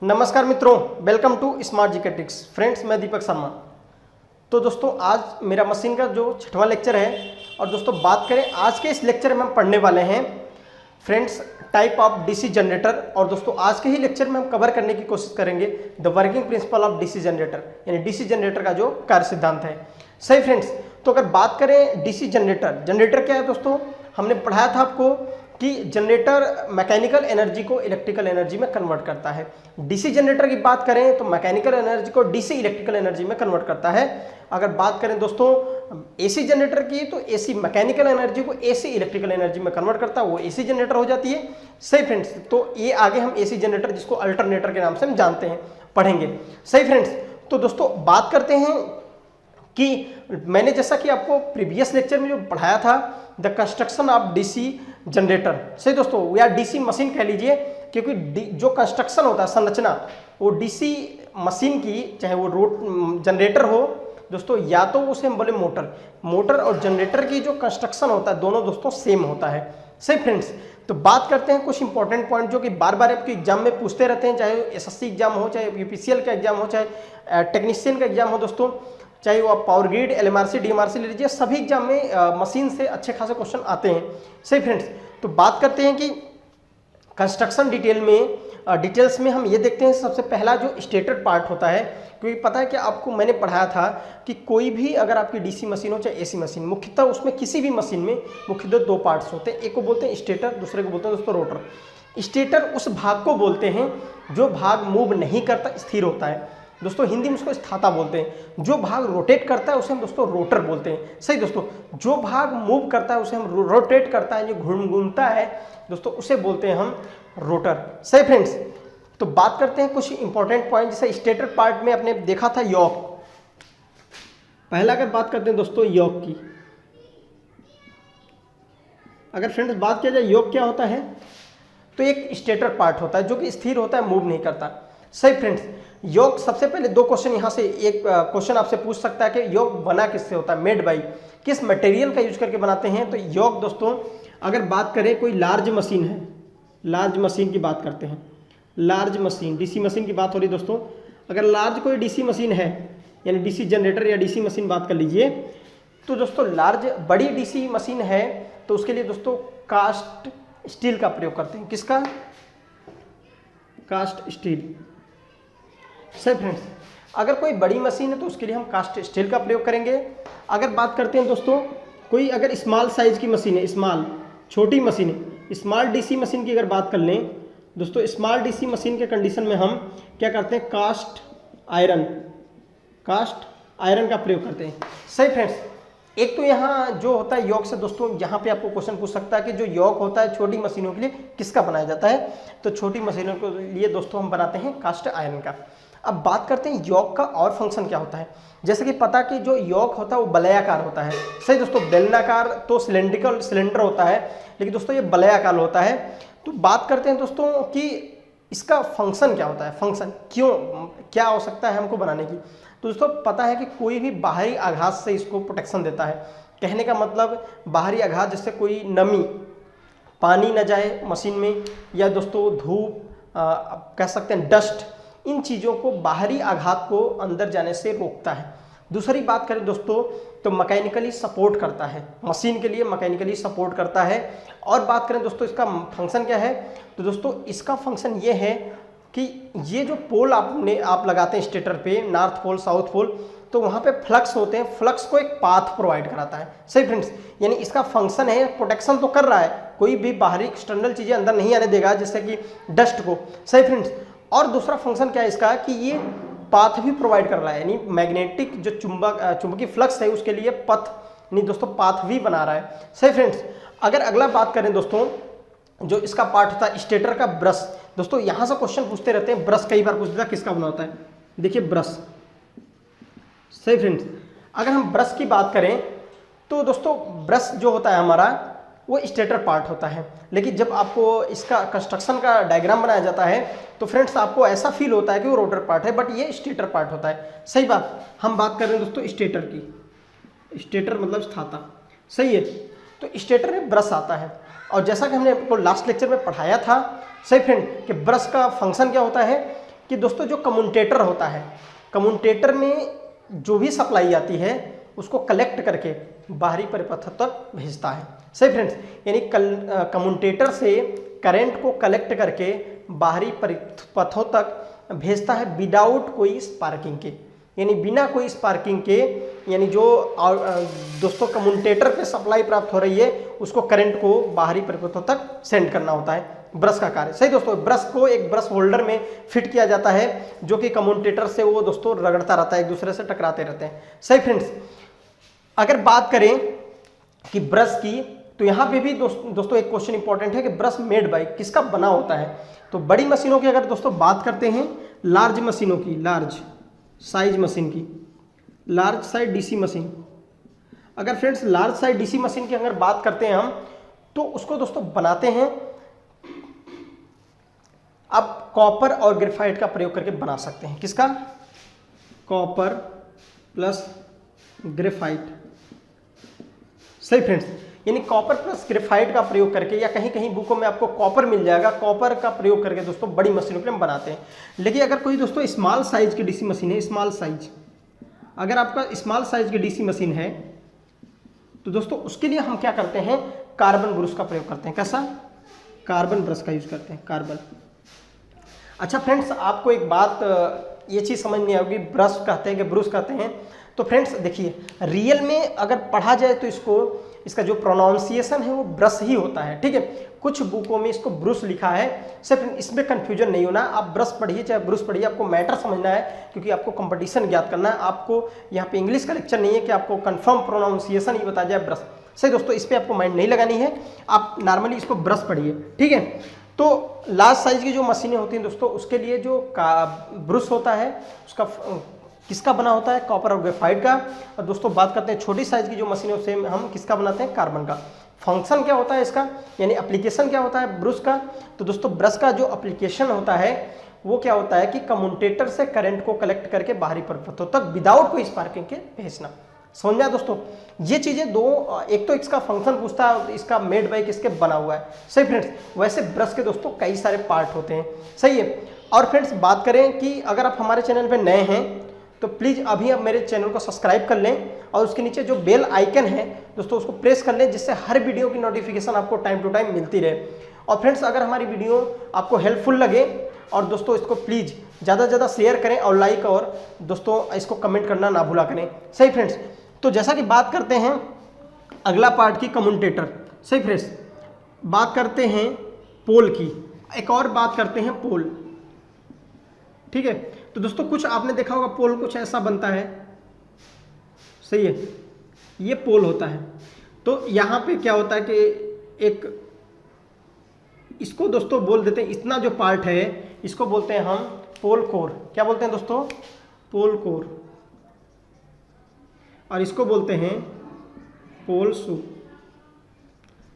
नमस्कार मित्रों, welcome to smart GK tricks. Friends, मैं दीपक शर्मा। तो दोस्तों, आज मेरा मशीन का जो 6वां लेक्चर है और दोस्तों बात करें आज के इस लेक्चर में हम पढ़ने वाले हैं friends type of DC generator. और दोस्तों आज के ही लेक्चर में हम कवर करने की कोशिश करेंगे the working principle of DC generator, यानी डीसी जनरेटर का जो कार्य सिद्धांत है। सही फ्रेंड्स, तो अगर बात करें डीसी जनरेटर, जनरेटर क्या है दोस्तों, हमने पढ़ाया था आपको कि जनरेटर मैकेनिकल एनर्जी को इलेक्ट्रिकल एनर्जी में कन्वर्ट करता है। डीसी जनरेटर की बात करें तो मैकेनिकल एनर्जी को डीसी इलेक्ट्रिकल एनर्जी में कन्वर्ट करता है। अगर बात करें दोस्तों एसी जनरेटर की, तो एसी मैकेनिकल एनर्जी को एसी इलेक्ट्रिकल एनर्जी में कन्वर्ट करता है, वो एसी जनरेटर हो जाती है। सही फ्रेंड्स, तो ये आगे हम एसी जनरेटर, जिसको अल्टरनेटर के नाम से हम जानते हैं, पढ़ेंगे। सही फ्रेंड्स, तो दोस्तों बात करते हैं कि मैंने जैसा कि आपको प्रीवियस लेक्चर में जो पढ़ाया था the construction of DC generator. सही दोस्तों, या डीसी मशीन कह लीजिए, क्योंकि जो कंस्ट्रक्शन होता है, संरचना, वो डीसी मशीन की, चाहे वो जनरेटर हो दोस्तों, या तो उसे हम बोले मोटर और जनरेटर की जो कंस्ट्रक्शन होता है, दोनों दोस्तों सेम होता है। सही फ्रेंड्स, तो बात करते हैं कुछ इंपॉर्टेंट पॉइंट जो कि बार बार आपके एग्जाम में पूछते रहते हैं, चाहे एसएससी एग्जाम हो, चाहे यूपीसीएल का एग्जाम हो, चाहे टेक्नीशियन का एग्जाम हो दोस्तों, चाहे वो आप पावर ग्रिड, एलएमआरसी, डीएमआरसी ले लीजिए, सभी एग्जाम में मशीन से अच्छे खासे क्वेश्चन आते हैं। सही फ्रेंड्स, तो बात करते हैं कि कंस्ट्रक्शन डिटेल्स में हम ये देखते हैं, सबसे पहला जो स्टेटर पार्ट होता है, क्योंकि पता है कि आपको मैंने पढ़ाया था कि कोई भी अगर आपकी डीसी मशीन हो चाहे एसी मशीन, मुख्यतः उसमें किसी भी मशीन में मुख्यतः दो पार्ट्स होते हैं, एक को बोलते हैं स्टेटर, दूसरे को बोलते हैं दोस्तों रोटर। स्टेटर उस भाग को बोलते हैं जो भाग मूव नहीं करता, स्थिर होता है दोस्तों, हिंदी में उसको स्थाता बोलते हैं। जो भाग रोटेट करता है उसे हम दोस्तों रोटर बोलते हैं। सही दोस्तों, जो भाग मूव करता है उसे हम रोटेट करता है, जो घूमता है दोस्तों, उसे बोलते हैं हम रोटर। सही फ्रेंड्स, तो बात करते हैं कुछ इंपॉर्टेंट पॉइंट, जैसे स्टेटर पार्ट में आपने देखा था योक। पहला अगर बात करते हैं दोस्तों योक की, अगर फ्रेंड्स बात किया जाए योक क्या होता है, तो एक स्टेटर पार्ट होता है जो कि स्थिर होता है, मूव नहीं करता। सही फ्रेंड्स, योग, सबसे पहले दो क्वेश्चन यहाँ से, एक क्वेश्चन आपसे पूछ सकता है कि योग बना किससे होता है, मेड बाई, किस मटेरियल का यूज करके बनाते हैं। तो योग दोस्तों अगर बात करें कोई लार्ज मशीन है, लार्ज मशीन की बात करते हैं, लार्ज मशीन, डीसी मशीन की बात हो रही दोस्तों, अगर लार्ज कोई डीसी मशीन है, यानी डीसी जनरेटर या डीसी मशीन बात कर लीजिए, तो दोस्तों लार्ज बड़ी डीसी मशीन है तो उसके लिए दोस्तों कास्ट स्टील का प्रयोग करते हैं। किसका? Cast steel. सही फ्रेंड्स, अगर कोई बड़ी मशीन है तो उसके लिए हम कास्ट स्टील का प्रयोग करेंगे। अगर बात करते हैं दोस्तों कोई अगर स्मॉल साइज की मशीन है, स्मॉल छोटी मशीन है, स्मॉल डीसी मशीन की अगर बात कर लें दोस्तों, स्मॉल डीसी मशीन के कंडीशन में हम क्या करते हैं, कास्ट आयरन का प्रयोग करते हैं। सही फ्रेंड्स, एक तो यहाँ जो होता है योग से दोस्तों, यहाँ पे आपको क्वेश्चन पूछ सकता है कि जो योग होता है छोटी मशीनों के लिए किसका बनाया जाता है, तो छोटी मशीनों के लिए दोस्तों हम बनाते हैं कास्ट आयरन का। अब बात करते हैं योग का और फंक्शन क्या होता है। जैसे कि पता कि जो योग होता है वो वलयाकार होता है। सही दोस्तों, बेलनाकार तो सिलेंडर होता है, लेकिन दोस्तों ये वलयाकार होता है। तो बात करते हैं दोस्तों कि इसका फंक्शन क्या होता है, फंक्शन क्या हो सकता है हमको बनाने की। तो दोस्तों पता है कि कोई भी बाहरी आघात से इसको प्रोटेक्शन देता है। कहने का मतलब बाहरी आघात, जैसे कोई नमी, पानी न जाए मशीन में, या दोस्तों धूप, कह सकते हैं डस्ट, इन चीज़ों को, बाहरी आघात को अंदर जाने से रोकता है। दूसरी बात करें दोस्तों तो मैकेनिकली सपोर्ट करता है, मशीन के लिए मैकेनिकली सपोर्ट करता है। और बात करें दोस्तों इसका फंक्शन क्या है, तो दोस्तों इसका फंक्शन ये है कि ये जो पोल आप लगाते हैं स्टेटर पे, नॉर्थ पोल साउथ पोल, तो वहाँ पे फ्लक्स होते हैं, फ्लक्स को एक पाथ प्रोवाइड कराता है। सही फ्रेंड्स, यानी इसका फंक्शन है, प्रोटेक्शन तो कर रहा है, कोई भी बाहरी एक्सटर्नल चीज़ें अंदर नहीं आने देगा, जैसे कि डस्ट को। सही फ्रेंड्स, और दूसरा फंक्शन क्या है इसका कि ये पाथ भी प्रोवाइड कर रहा है, यानी मैग्नेटिक जो चुंबकीय फ्लक्स है उसके लिए पथ नहीं दोस्तों, पाथ भी बना रहा है। सही फ्रेंड्स, अगर अगला बात करें दोस्तों, जो इसका पार्ट होता है स्टेटर का ब्रश, दोस्तों यहाँ से क्वेश्चन पूछते रहते हैं, ब्रश कई बार पूछ देता है किसका बना होता है, देखिए ब्रश। सही फ्रेंड्स, अगर हम ब्रश की बात करें तो दोस्तों ब्रश जो होता है हमारा वो स्टेटर पार्ट होता है, लेकिन जब आपको इसका कंस्ट्रक्शन का डायग्राम बनाया जाता है तो फ्रेंड्स आपको ऐसा फील होता है कि वो रोटर पार्ट है, बट ये स्टेटर पार्ट होता है। सही बात, हम बात कर रहे हैं दोस्तों स्टेटर की, स्टेटर मतलब स्थाता। सही है, तो स्टेटर में ब्रश आता है, और जैसा कि हमने आपको लास्ट लेक्चर में पढ़ाया था सही फ्रेंड कि ब्रश का फंक्शन क्या होता है कि दोस्तों जो कम्यूटेटर होता है, कम्यूटेटर में जो भी सप्लाई आती है उसको कलेक्ट करके बाहरी परिपथों तक भेजता है। सही फ्रेंड्स, यानी कम्यूटेटर से करंट को कलेक्ट करके बाहरी परिपथों तक भेजता है विदाउट कोई स्पार्किंग के, यानी बिना कोई स्पार्किंग के, यानी जो दोस्तों कम्यूटेटर पे सप्लाई प्राप्त हो रही है उसको करंट को बाहरी परिपथों तक सेंड करना होता है ब्रश का कार्य। सही दोस्तों, ब्रश को एक ब्रश होल्डर में फिट किया जाता है जो कि कम्यूटेटर से वो दोस्तों रगड़ता रहता है, एक दूसरे से टकराते रहते हैं। सही फ्रेंड्स, अगर बात करें कि ब्रश की, तो यहाँ पे भी दोस्तों एक क्वेश्चन इंपॉर्टेंट है कि ब्रश मेड बाय किसका बना होता है। तो बड़ी मशीनों की अगर दोस्तों बात करते हैं, लार्ज मशीनों की, लार्ज साइज मशीन की, लार्ज साइज डीसी मशीन, अगर friends large size DC machine की अगर बात करते हैं हम, तो उसको दोस्तों बनाते हैं अब कॉपर और ग्रेफाइट का प्रयोग करके बना सकते हैं। किसका? Copper plus graphite. सही फ्रेंड्स, यानी कॉपर प्लस ग्रेफाइट का प्रयोग करके, या कहीं कहीं बुकों में आपको कॉपर मिल जाएगा, कॉपर का प्रयोग करके दोस्तों बड़ी मशीनों के लिए हम बनाते हैं। लेकिन अगर कोई दोस्तों स्मॉल साइज की डीसी मशीन है, स्मॉल साइज, अगर आपका स्मॉल साइज की डीसी मशीन है तो दोस्तों उसके लिए हम क्या करते हैं, कार्बन ब्रश का प्रयोग करते हैं। कैसा? कार्बन ब्रश का यूज करते हैं, कार्बन। अच्छा फ्रेंड्स, आपको एक बात ये चीज़ समझ नहीं आएगी, ब्रश कहते हैं कि ब्रुश कहते हैं। तो फ्रेंड्स देखिए, रियल में अगर पढ़ा जाए तो इसका जो प्रोनाउंसिएशन है वो ब्रश ही होता है। ठीक है, कुछ बुकों में इसको ब्रुश लिखा है। सिर्फ इसमें कंफ्यूजन नहीं होना, आप ब्रश पढ़िए चाहे ब्रुश पढ़िए, आपको मैटर समझना है, क्योंकि आपको कंपटीशन ज्ञात करना है। आपको यहाँ पे इंग्लिश का लेक्चर नहीं है कि आपको कंफर्म प्रोनाउंसिएशन ही बताया जाए ब्रश। सही दोस्तों, इस पर आपको माइंड नहीं लगानी है, आप नॉर्मली इसको ब्रश पढ़िए। ठीक है, तो लार्ज साइज की जो मशीनें होती हैं दोस्तों, उसके लिए जो ब्रश होता है उसका किसका बना होता है? कॉपर और ग्रेफाइट का। और दोस्तों बात करते हैं छोटी साइज की जो मशीनें, उससे हम किसका बनाते हैं? कार्बन का। फंक्शन क्या होता है इसका, यानी एप्लीकेशन क्या होता है ब्रश का? तो दोस्तों ब्रश का जो एप्लीकेशन होता है वो क्या होता है कि कम्यूटेटर से करंट को कलेक्ट करके बाहरी परिपथों तक विदाउट कोई स्पार्किंग के भेजना। समझ में आया दोस्तों? ये चीजें दो, एक तो इसका फंक्शन पूछता है, इसका मेड बाय किसके बना हुआ है। सही फ्रेंड्स, वैसे ब्रश के दोस्तों कई सारे पार्ट होते हैं। सही है। और फ्रेंड्स बात करें कि अगर आप हमारे चैनल पर नए हैं तो प्लीज़ अभी आप मेरे चैनल को सब्सक्राइब कर लें और उसके नीचे जो बेल आइकन है दोस्तों उसको प्रेस कर लें, जिससे हर वीडियो की नोटिफिकेशन आपको टाइम टू टाइम मिलती रहे। और फ्रेंड्स अगर हमारी वीडियो आपको हेल्पफुल लगे और दोस्तों इसको प्लीज़ ज़्यादा से ज़्यादा शेयर करें और लाइक और दोस्तों इसको कमेंट करना ना भूला करें। सही फ्रेंड्स, तो जैसा कि बात करते हैं अगला पार्ट की, कम्यूटेटर। सही फ्रेंड्स, बात करते हैं पोल की, एक और बात करते हैं पोल। ठीक है, तो दोस्तों कुछ आपने देखा होगा पोल कुछ ऐसा बनता है। सही है, ये पोल होता है। तो यहाँ पे क्या होता है कि एक इसको दोस्तों बोल देते हैं, इतना जो पार्ट है इसको बोलते हैं हम पोल कोर। क्या बोलते हैं दोस्तों? पोल कोर। और इसको बोलते हैं पोल शू।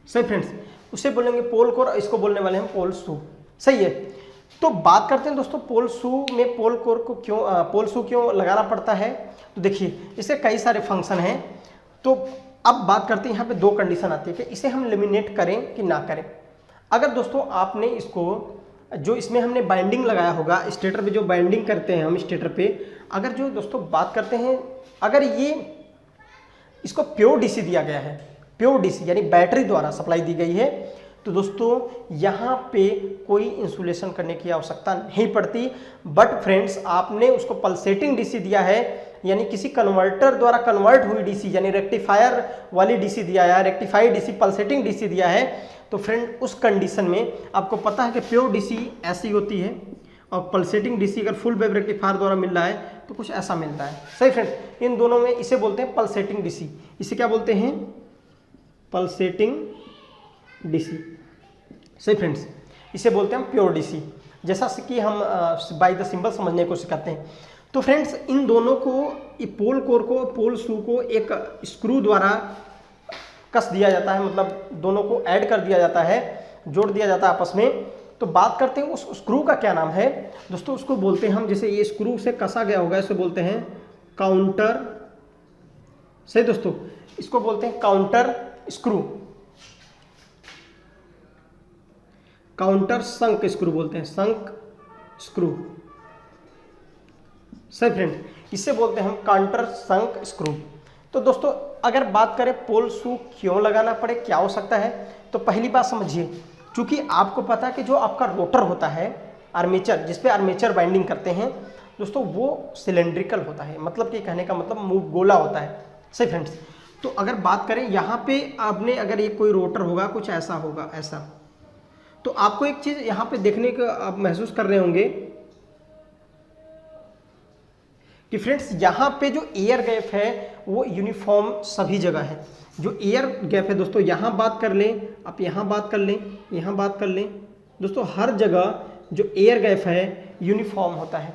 सही फ्रेंड्स, उसे बोलेंगे पोल कोर और इसको बोलने वाले हैं पोल शू। सही है। तो बात करते हैं दोस्तों पोल शू में पोल कोर को क्यों, पोल शू क्यों लगाना पड़ता है। तो देखिए इसके कई सारे फंक्शन हैं। तो अब बात करते हैं, यहाँ पे दो कंडीशन आती है कि इसे हम लेमिनेट करें कि ना करें। अगर दोस्तों आपने इसको, जो इसमें हमने बाइंडिंग लगाया होगा स्टेटर पे, जो बाइंडिंग करते हैं हम स्टेटर पे, अगर जो दोस्तों बात करते हैं, अगर ये इसको प्योर डीसी दिया गया है, प्योर डीसी यानी बैटरी द्वारा सप्लाई दी गई है, तो दोस्तों यहाँ पे कोई इंसुलेशन करने की आवश्यकता नहीं पड़ती। बट फ्रेंड्स आपने उसको पल्सेटिंग डीसी दिया है, यानी किसी कन्वर्टर द्वारा कन्वर्ट हुई डीसी, यानी रेक्टिफायर वाली डीसी दिया है, रेक्टिफाइड डीसी, पल्सेटिंग डीसी दिया है, तो फ्रेंड उस कंडीशन में आपको पता है कि प्योर डीसी ऐसी होती है और पल्सेटिंग डीसी अगर फुल वेव रेक्टिफायर द्वारा मिल रहा है तो कुछ ऐसा मिलता है। सही फ्रेंड्स, इन दोनों में इसे बोलते हैं पल्सेटिंग डीसी। इसे क्या बोलते हैं? Pulsating DC. सही फ्रेंड्स, इसे बोलते हैं हम प्योर डीसी, जैसा कि हम बाय द सिंबल समझने की कोशिश करते हैं। तो फ्रेंड्स इन दोनों को, पोल कोर को, पोल शू को एक स्क्रू द्वारा कस दिया जाता है, मतलब दोनों को ऐड कर दिया जाता है, जोड़ दिया जाता है आपस में। तो बात करते हैं उस स्क्रू का क्या नाम है दोस्तों। उसको बोलते हैं हम, जैसे ये स्क्रू से कसा गया होगा, इसे बोलते हैं काउंटर। सही दोस्तों, इसको बोलते हैं काउंटर स्क्रू, काउंटर संक स्क्रू बोलते हैं, संक स्क्रू। सही फ्रेंड्स, इसे बोलते हैं हम काउंटर संक स्क्रू। तो दोस्तों अगर बात करें पोल शू क्यों लगाना पड़े, क्या हो सकता है, तो पहली बात समझिए, क्योंकि आपको पता है कि जो आपका रोटर होता है आर्मेचर, जिस पे आर्मेचर बाइंडिंग करते हैं दोस्तों, वो सिलेंड्रिकल होता है, मतलब कि कहने का मतलब मुंह गोला होता है। सही फ्रेंड्स, तो अगर बात करें यहाँ पे आपने अगर ये कोई रोटर होगा कुछ ऐसा होगा ऐसा, तो आपको एक चीज़ यहाँ पे देखने का आप महसूस कर रहे होंगे कि फ्रेंड्स यहाँ पे जो एयर गैप है वो यूनिफॉर्म सभी जगह है। जो एयर गैप है दोस्तों, यहाँ बात कर लें, आप यहाँ बात कर लें, यहाँ बात कर लें दोस्तों, हर जगह जो एयर गैप है यूनिफॉर्म होता है।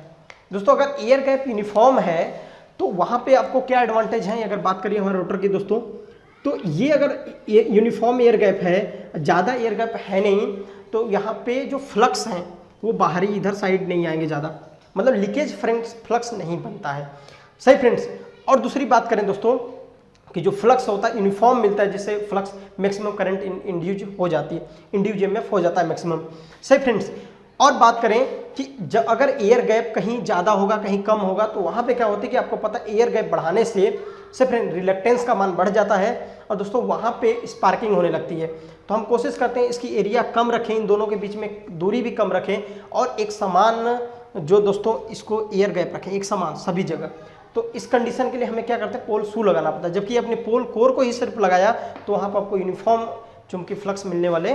दोस्तों अगर एयर गैप यूनिफॉर्म है तो वहाँ पे आपको क्या एडवांटेज है, अगर बात करिए हमारे रोटर की दोस्तों, तो ये अगर यूनिफॉर्म एयर गैप है, ज़्यादा एयर गैप है नहीं, तो यहाँ पे जो फ्लक्स हैं वो बाहरी इधर साइड नहीं आएंगे ज़्यादा, मतलब लीकेज फ्लक्स नहीं बनता है। सही फ्रेंड्स, और दूसरी बात करें दोस्तों कि जो फ्लक्स होता है यूनिफॉर्म मिलता है, जिससे फ्लक्स मैक्सिमम करंट इंड्यूज हो जाती है, इंड्यूज EMF हो जाता है मैक्सिमम। सही फ्रेंड्स, और बात करें कि जब अगर एयर गैप कहीं ज़्यादा होगा कहीं कम होगा, तो वहाँ पे क्या होता है कि आपको पता है एयर गैप बढ़ाने से फ्रेंड रिलक्टेंस का मान बढ़ जाता है और दोस्तों वहाँ पे स्पार्किंग होने लगती है। तो हम कोशिश करते हैं इसकी एरिया कम रखें, इन दोनों के बीच में दूरी भी कम रखें और एक समान जो दोस्तों इसको एयर गैप रखें एक समान सभी जगह। तो इस कंडीशन के लिए हमें क्या करते हैं, पोल शू लगाना पड़ता है। जबकि अपने पोल कोर को ही सिर्फ लगाया तो वहाँ पर आपको यूनिफॉर्म चुंबकीय फ्लक्स मिलने वाले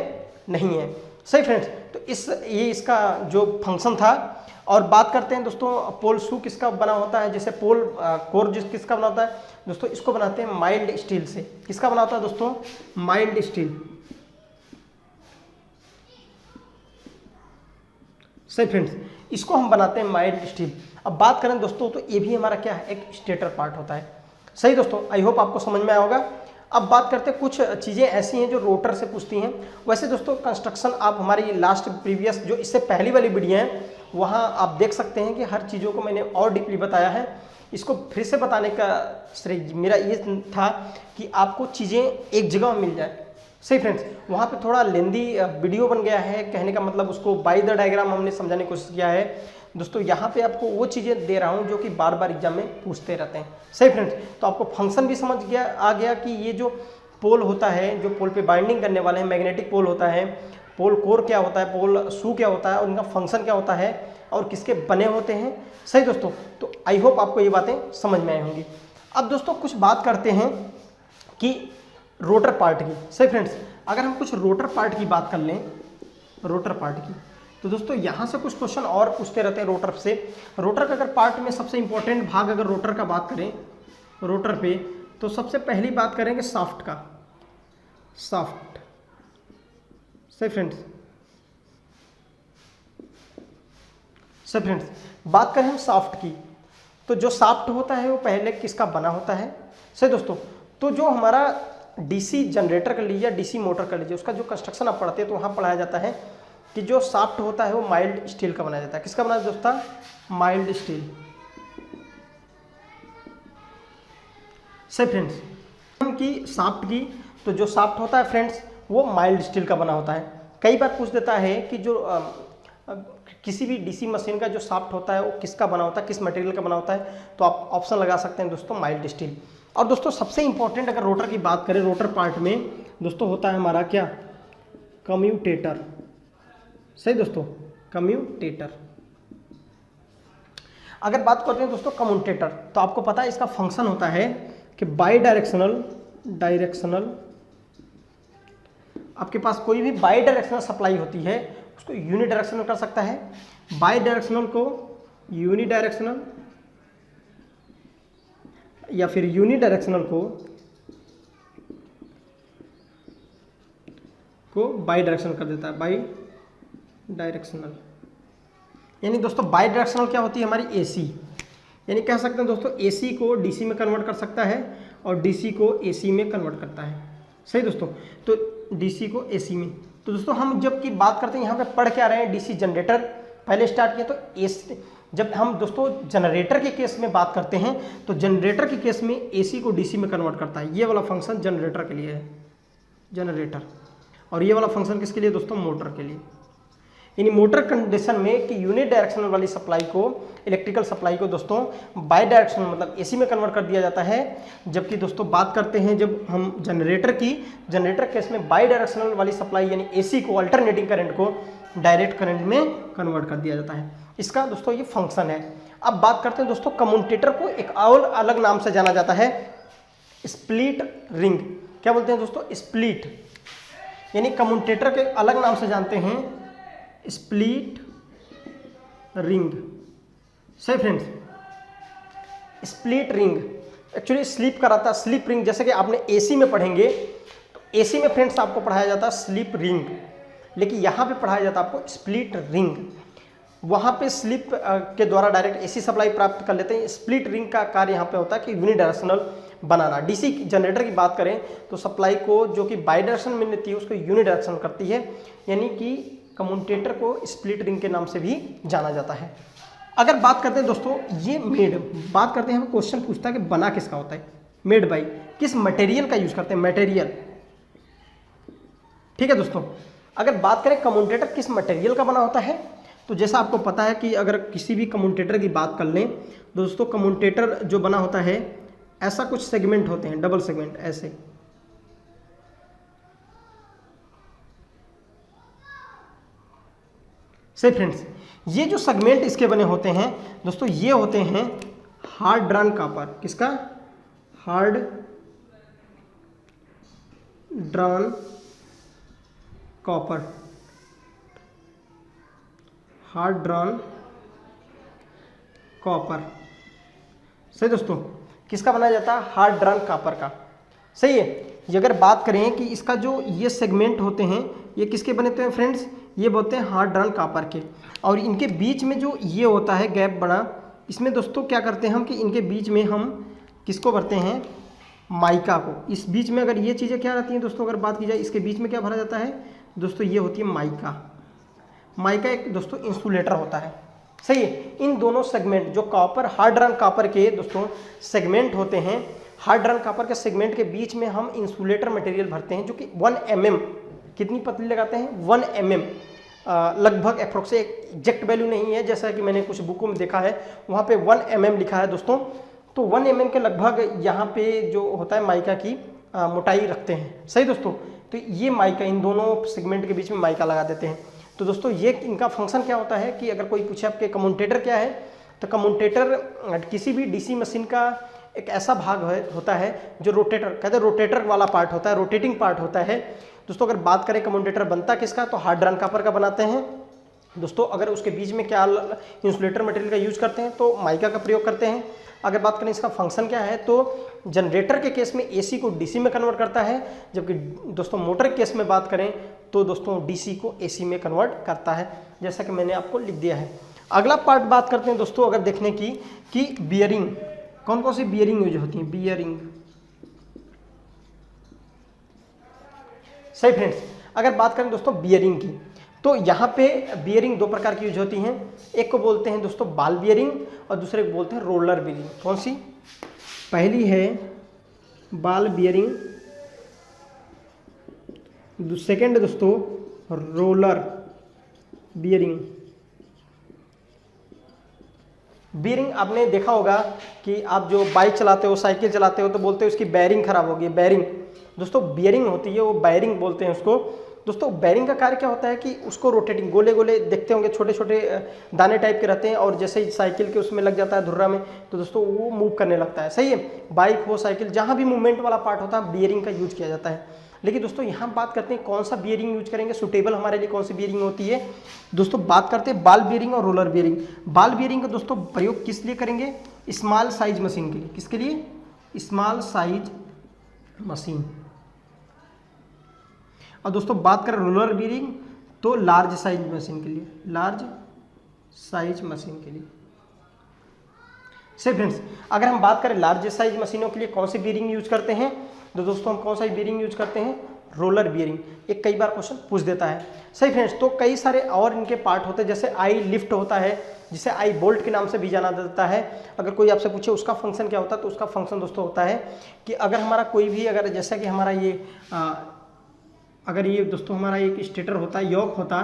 नहीं है। सही फ्रेंड्स, तो ये इसका जो फंक्शन था। और बात करते हैं दोस्तों पोल शू किसका बना होता है, जैसे पोल कोर किसका बना होता है दोस्तों, इसको बनाते हैं माइल्ड स्टील से। किसका बना होता है दोस्तों, माइल्ड स्टील। सही फ्रेंड्स, इसको हम बनाते हैं माइल्ड स्टील। अब बात करें दोस्तों तो ये भी हमारा क्या है, एक स्टेटर पार्ट होता है। सही दोस्तों, आई होप आपको समझ में आया होगा। अब बात करते हैं कुछ चीज़ें ऐसी हैं जो रोटर से पूछती हैं। वैसे दोस्तों कंस्ट्रक्शन आप हमारी लास्ट प्रीवियस जो इससे पहली वाली वीडियो है वहाँ आप देख सकते हैं कि हर चीज़ों को मैंने और डीपली बताया है। इसको फिर से बताने का श्रेय मेरा ये था कि आपको चीज़ें एक जगह मिल जाए। सही फ्रेंड्स, वहाँ पे थोड़ा लेंदी वीडियो बन गया है, कहने का मतलब उसको बाय द डायग्राम हमने समझाने की कोशिश किया है। दोस्तों यहाँ पे आपको वो चीज़ें दे रहा हूँ जो कि बार बार एग्जाम में पूछते रहते हैं। सही फ्रेंड्स, तो आपको फंक्शन भी समझ आ गया कि ये जो पोल होता है, जो पोल पे बाइंडिंग करने वाले हैं, मैग्नेटिक पोल होता है, पोल कोर क्या होता है, पोल शू क्या होता है और उनका फंक्शन क्या होता है और किसके बने होते हैं। सही दोस्तों, तो आई होप आपको ये बातें समझ में आई होंगी। अब दोस्तों कुछ बात करते हैं कि रोटर पार्ट की। सही फ्रेंड्स, अगर हम कुछ रोटर पार्ट की बात कर लें, रोटर पार्ट की, तो दोस्तों यहाँ से कुछ क्वेश्चन और पूछते रहते हैं रोटर से। रोटर का अगर पार्ट में सबसे इंपॉर्टेंट भाग अगर रोटर का बात करें रोटर पे, तो सबसे पहली बात करेंगे शाफ्ट का। शाफ्ट, सही फ्रेंड्स, सही फ्रेंड्स, बात करें हम शाफ्ट की, तो जो शाफ्ट होता है वो पहले किसका बना होता है। सही दोस्तों, तो जो हमारा डीसी जनरेटर कर लीजिए, डीसी मोटर कर लीजिए, उसका जो कंस्ट्रक्शन आप पढ़ते हैं तो वहाँ पढ़ाया जाता है कि जो शाफ्ट होता है वो माइल्ड स्टील का बनाया जाता है। किसका बनाया जाता है दोस्तों, माइल्ड स्टील। सही फ्रेंड्स, की शाफ्ट की, तो जो शाफ्ट होता है फ्रेंड्स वो माइल्ड स्टील का बना होता है। कई बार पूछ देता है कि जो किसी भी डीसी मशीन का जो शाफ्ट होता है वो किसका बना होता है, किस मटेरियल का बना होता है, तो आप ऑप्शन लगा सकते हैं दोस्तों माइल्ड स्टील। और दोस्तों सबसे इंपॉर्टेंट अगर रोटर की बात करें, रोटर पार्ट में दोस्तों होता है हमारा क्या, कम्यूटेटर। सही दोस्तों, कम्यूटेटर। अगर बात करते हैं दोस्तों कम्यूटेटर, तो आपको पता है इसका फंक्शन होता है कि बाई डायरेक्शनल आपके पास कोई भी बाई डायरेक्शनल सप्लाई होती है उसको यूनि डायरेक्शनल कर सकता है, बाई डायरेक्शनल को यूनि डायरेक्शनल, या फिर यूनि डायरेक्शनल को बाई डायरेक्शनल कर देता है, बाई डायरेक्शनल। यानी दोस्तों बाई डायरेक्शनल क्या होती है हमारी, एसी। यानी कह सकते हैं दोस्तों एसी को डीसी में कन्वर्ट कर सकता है और डीसी को एसी में कन्वर्ट करता है। सही दोस्तों, तो डीसी को एसी में। तो दोस्तों हम जब की बात करते हैं यहाँ पे पढ़ क्या रहे हैं, डीसी जनरेटर पहले स्टार्ट किया, तो एसी। जब हम दोस्तों जनरेटर के केस में बात करते हैं तो जनरेटर के केस में एसी को डीसी में कन्वर्ट करता है। ये वाला फंक्शन जनरेटर के लिए है, जनरेटर। और ये वाला फंक्शन किसके लिए दोस्तों, मोटर के लिए। यानी मोटर कंडीशन में कि यूनिट डायरेक्शनल वाली सप्लाई को, इलेक्ट्रिकल सप्लाई को दोस्तों बाई डायरेक्शनल मतलब एसी में कन्वर्ट कर दिया जाता है। जबकि दोस्तों बात करते हैं जब हम जनरेटर की, जनरेटर केस में बाई डायरेक्शनल वाली सप्लाई यानी एसी को, अल्टरनेटिंग करंट को डायरेक्ट करंट में कन्वर्ट कर दिया जाता है। इसका दोस्तों ये फंक्शन है। अब बात करते हैं दोस्तों कम्यूटेटर को एक और अलग नाम से जाना जाता है, स्प्लिट रिंग। क्या बोलते हैं दोस्तों? स्प्लिट, यानी कम्यूटेटर के अलग नाम से जानते हैं स्प्लिट रिंग। सही friends, split ring actually sleep कराता है, स्लीप रिंग। जैसे कि आपने एसी में पढ़ेंगे तो एसी में फ्रेंड्स आपको पढ़ाया जाता है स्लीप रिंग, लेकिन यहाँ पे पढ़ाया जाता है आपको स्प्लिट रिंग। वहाँ पे स्लीप के द्वारा डायरेक्ट एसी सप्लाई प्राप्त कर लेते हैं। स्प्लिट रिंग का कार्य यहाँ पे होता है कि यूनि डायरेक्शनल बनाना। डीसी जनरेटर की बात करें तो सप्लाई को जो कि बाई डायरेक्शन में लेती है उसको यूनि डायरेक्शन करती है, यानी कि कम्यूटेटर को स्प्लिट रिंग के नाम से भी जाना जाता है। अगर बात करते हैं दोस्तों ये मेड, बात करते हैं, हम क्वेश्चन पूछता है कि बना किसका होता है, मेड बाई, किस मटेरियल का यूज करते हैं, मटेरियल। ठीक है दोस्तों, अगर बात करें कम्यूटेटर किस मटेरियल का बना होता है, तो जैसा आपको पता है कि अगर किसी भी कम्यूटेटर की बात कर लें दोस्तों, कम्यूटेटर जो बना होता है ऐसा कुछ सेगमेंट होते हैं, डबल सेगमेंट ऐसे। सही फ्रेंड्स, ये जो सेगमेंट इसके बने होते हैं दोस्तों, ये होते हैं हार्ड ड्रॉन कॉपर। किसका? Hard drawn copper, hard drawn copper. सही दोस्तों, किसका बनाया जाता है? हार्ड ड्रॉन कॉपर का। सही है। ये अगर बात करें कि इसका जो ये सेगमेंट होते हैं ये किसके बने होते हैं फ्रेंड्स? ये बोलते हैं हार्ड ड्रॉन कॉपर के। और इनके बीच में जो ये होता है गैप बड़ा, इसमें दोस्तों क्या करते हैं हम कि इनके बीच में हम किसको भरते हैं? माइका को। इस बीच में अगर ये चीज़ें क्या रहती हैं दोस्तों, अगर बात की जाए इसके बीच में क्या भरा जाता है दोस्तों, ये होती है माइका। माइका एक दोस्तों इंसुलेटर होता है। सही है। इन दोनों सेगमेंट जो कॉपर, हार्ड ड्रॉन कॉपर के दोस्तों सेगमेंट होते हैं, हार्ड ड्रॉन कॉपर के सेगमेंट के बीच में हम इंसुलेटर मटेरियल भरते हैं जो कि 1 mm, कितनी पतली लगाते हैं? 1 mm लगभग अप्रोक्स, एग्जैक्ट वैल्यू नहीं है, जैसा कि मैंने कुछ बुकों में देखा है वहाँ पे 1 mm लिखा है दोस्तों। तो 1 mm के लगभग यहाँ पे जो होता है माइका की मोटाई रखते हैं। सही दोस्तों, तो ये माइका, इन दोनों सेगमेंट के बीच में माइका लगा देते हैं। तो दोस्तों ये इनका फंक्शन क्या होता है कि अगर कोई पूछे आपके कम्यूटेटर क्या है, तो कम्यूटेटर किसी भी डीसी मशीन का एक ऐसा भाग होता है जो रोटेटर, कहते हैं रोटेटर वाला पार्ट होता है, रोटेटिंग पार्ट होता है। दोस्तों अगर बात करें कम्यूटेटर बनता किसका, तो हार्ड ड्रॉन कॉपर का बनाते हैं दोस्तों। अगर उसके बीच में क्या इंसुलेटर मटेरियल का यूज करते हैं तो माइका का प्रयोग करते हैं। अगर बात करें इसका फंक्शन क्या है, तो जनरेटर के केस में एसी को डीसी में कन्वर्ट करता है, जबकि दोस्तों मोटर के केस में बात करें तो दोस्तों डीसी को एसी में कन्वर्ट करता है, जैसा कि मैंने आपको लिख दिया है। अगला पार्ट बात करते हैं दोस्तों अगर देखने की कि बियरिंग, कौन कौन सी बियरिंग यूज होती है? बियरिंग। सही फ्रेंड्स, अगर बात करें दोस्तों बियरिंग की, तो यहाँ पे बियरिंग दो प्रकार की यूज होती हैं। एक को बोलते हैं दोस्तों बॉल बियरिंग और दूसरे को बोलते हैं रोलर बियरिंग। कौन सी? पहली है बॉल बियरिंग, सेकेंड दोस्तों रोलर बियरिंग। बियरिंग आपने देखा होगा कि आप जो बाइक चलाते हो, साइकिल चलाते हो, तो बोलते हो उसकी बैरिंग खराब होगी। बैरिंग दोस्तों बियरिंग होती है, वो बैरिंग बोलते हैं उसको। दोस्तों बैरिंग का कार्य क्या होता है कि उसको रोटेटिंग, गोले गोले देखते होंगे, छोटे छोटे दाने टाइप के रहते हैं, और जैसे ही साइकिल के उसमें लग जाता है धुर्रा में, तो दोस्तों वो मूव करने लगता है। सही है। बाइक हो, साइकिल, जहाँ भी मूवमेंट वाला पार्ट होता है बियरिंग का यूज किया जाता है। लेकिन दोस्तों यहाँ बात करते हैं कौन सा बियरिंग यूज करेंगे, सुटेबल हमारे लिए कौन सी बियरिंग होती है। दोस्तों बात करते हैं बॉल बियरिंग और रोलर बियरिंग। बॉल बियरिंग का दोस्तों प्रयोग किस लिए करेंगे? स्मॉल साइज मशीन के लिए। किसके लिए? Small size machine. और दोस्तों बात करें रोलर बियरिंग तो लार्ज साइज मशीन के लिए, लार्ज साइज मशीन के लिए। सही फ्रेंड्स, अगर हम बात करें लार्ज साइज मशीनों के लिए कौन सी बियरिंग यूज करते हैं, तो दोस्तों हम कौन सा बियरिंग यूज करते हैं? Roller bearing. एक कई बार क्वेश्चन पूछ देता है। सही फ्रेंड्स, तो कई सारे और इनके पार्ट होते हैं, जैसे आई लिफ्ट होता है, जिसे आई बोल्ट के नाम से भी जाना जाता है। अगर कोई आपसे पूछे उसका फंक्शन क्या होता है, तो उसका फंक्शन दोस्तों होता है कि अगर हमारा कोई भी, अगर जैसा कि हमारा ये अगर ये दोस्तों हमारा एक स्टेटर होता है, योक होता,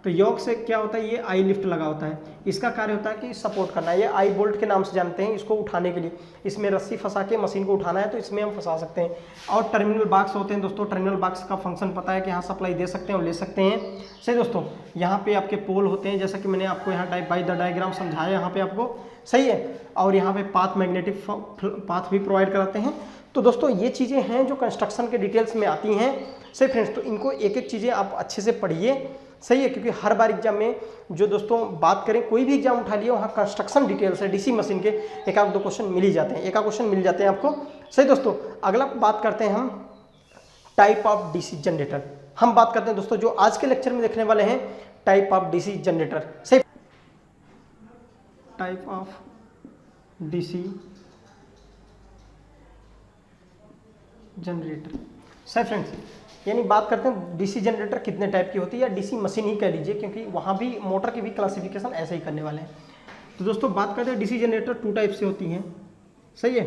तो योक से क्या होता है, ये आई लिफ्ट लगा होता है, इसका कार्य होता है कि सपोर्ट करना है। ये आई बोल्ट के नाम से जानते हैं इसको उठाने के लिए, इसमें रस्सी फंसा के मशीन को उठाना है तो इसमें हम फंसा सकते हैं। और टर्मिनल बॉक्स होते हैं दोस्तों, टर्मिनल बॉक्स का फंक्शन पता है कि यहाँ सप्लाई दे सकते हैं और ले सकते हैं। सही दोस्तों, यहाँ पे आपके पोल होते हैं, जैसा कि मैंने आपको यहाँ बाई द डायग्राम समझाया यहाँ पे आपको, सही है। और यहाँ पे पाथ, मैग्नेटिक पाथ भी प्रोवाइड कराते हैं। तो दोस्तों ये चीज़ें हैं जो कंस्ट्रक्शन के डिटेल्स में आती हैं। सही फ्रेंड्स, तो इनको एक एक चीज़ें आप अच्छे से पढ़िए, सही है, क्योंकि हर बार एग्जाम में जो दोस्तों बात करें, कोई भी एग्जाम उठा लिए वहाँ कंस्ट्रक्शन डिटेल्स है डीसी मशीन के एक आध दो क्वेश्चन मिल ही जाते हैं, एक आध क्वेश्चन मिल जाते हैं आपको। सही दोस्तों, अगला बात करते हैं हम टाइप ऑफ डीसी जनरेटर। हम बात करते हैं दोस्तों जो आज के लेक्चर में देखने वाले हैं, टाइप ऑफ डीसी जनरेटर। सही, टाइप ऑफ डीसी जनरेटर। सही फ्रेंड्स, यानी बात करते हैं डीसी जनरेटर कितने टाइप की होती है, या डीसी मशीन ही कह लीजिए, क्योंकि वहाँ भी मोटर की भी क्लासिफिकेशन ऐसे ही करने वाले हैं। तो दोस्तों बात करते हैं डीसी जनरेटर 2 टाइप से होती हैं। सही है,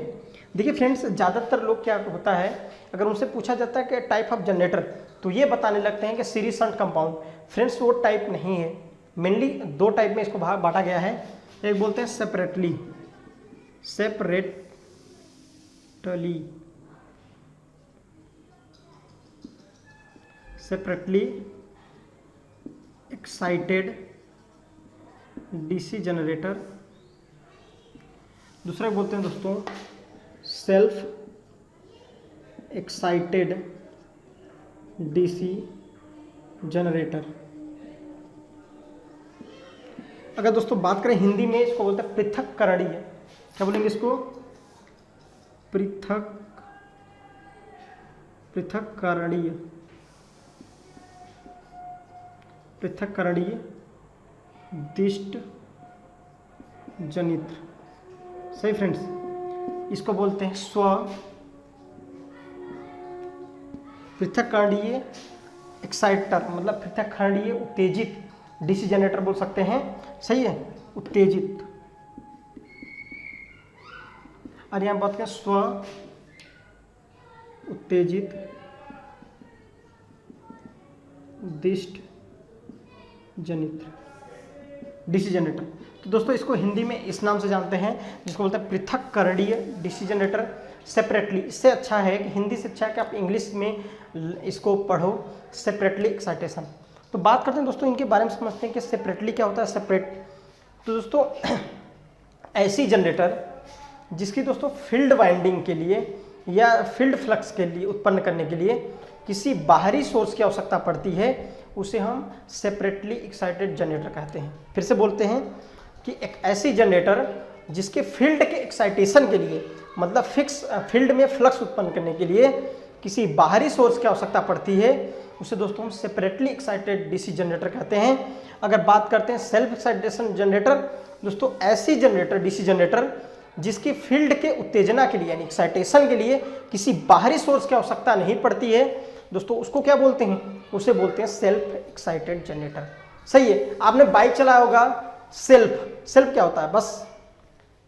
देखिए फ्रेंड्स, ज़्यादातर लोग क्या होता है, अगर उनसे पूछा जाता है कि टाइप ऑफ जनरेटर, तो ये बताने लगते हैं कि सीरीज शंट कंपाउंड। फ्रेंड्स वो टाइप नहीं है, मेनली 2 टाइप में इसको बांटा गया है। एक बोलते हैं सेपरेटली एक्साइटेड डीसी जनरेटर, दूसरा बोलते हैं दोस्तों सेल्फ एक्साइटेड डीसी जनरेटर। अगर दोस्तों बात करें हिंदी में, इसको बोलते हैं पृथक्करणीय। क्या बोलेंगे इसको? पृथक्करणीय दिष्ट जनित्र। सही फ्रेंड्स, इसको बोलते हैं पृथक्करणीय एक्साइटर, मतलब पृथक्करणीय उत्तेजित डीसी जनरेटर बोल सकते हैं। सही है, उत्तेजित। और यहाँ बात करें स्व उत्तेजित दिष्ट जनित्र डीसी जनरेटर। तो दोस्तों इसको हिंदी में इस नाम से जानते हैं, जिसको बोलते हैं पृथक्करणीय डीसी जनरेटर, सेपरेटली। इससे अच्छा है कि हिंदी से अच्छा है कि आप इंग्लिश में इसको पढ़ो, सेपरेटली एक्साइटेशन। तो बात करते हैं दोस्तों इनके बारे में, समझते हैं कि सेपरेटली क्या होता है, सेपरेट। तो दोस्तों ऐसी जनरेटर जिसकी दोस्तों फील्ड वाइंडिंग के लिए या फील्ड फ्लक्स के लिए उत्पन्न करने के लिए किसी बाहरी सोर्स की आवश्यकता पड़ती है, उसे हम सेपरेटली एक्साइटेड जनरेटर कहते हैं। फिर से बोलते हैं कि एक ऐसी जनरेटर जिसके फील्ड के एक्साइटेशन के लिए, मतलब फिक्स फील्ड में फ्लक्स उत्पन्न करने के लिए किसी बाहरी सोर्स की आवश्यकता पड़ती है, उसे दोस्तों हम सेपरेटली एक्साइटेड डीसी जनरेटर कहते हैं। अगर बात करते हैं सेल्फ एक्साइटेशन जनरेटर, दोस्तों ऐसी जनरेटर डीसी जनरेटर जिसकी फील्ड के उत्तेजना के लिए यानी एक्साइटेशन के लिए किसी बाहरी सोर्स की आवश्यकता नहीं पड़ती है, दोस्तों उसको क्या बोलते हैं? उसे बोलते हैं सेल्फ एक्साइटेड जनरेटर। सही है, आपने बाइक चलाया होगा, सेल्फ क्या होता है? बस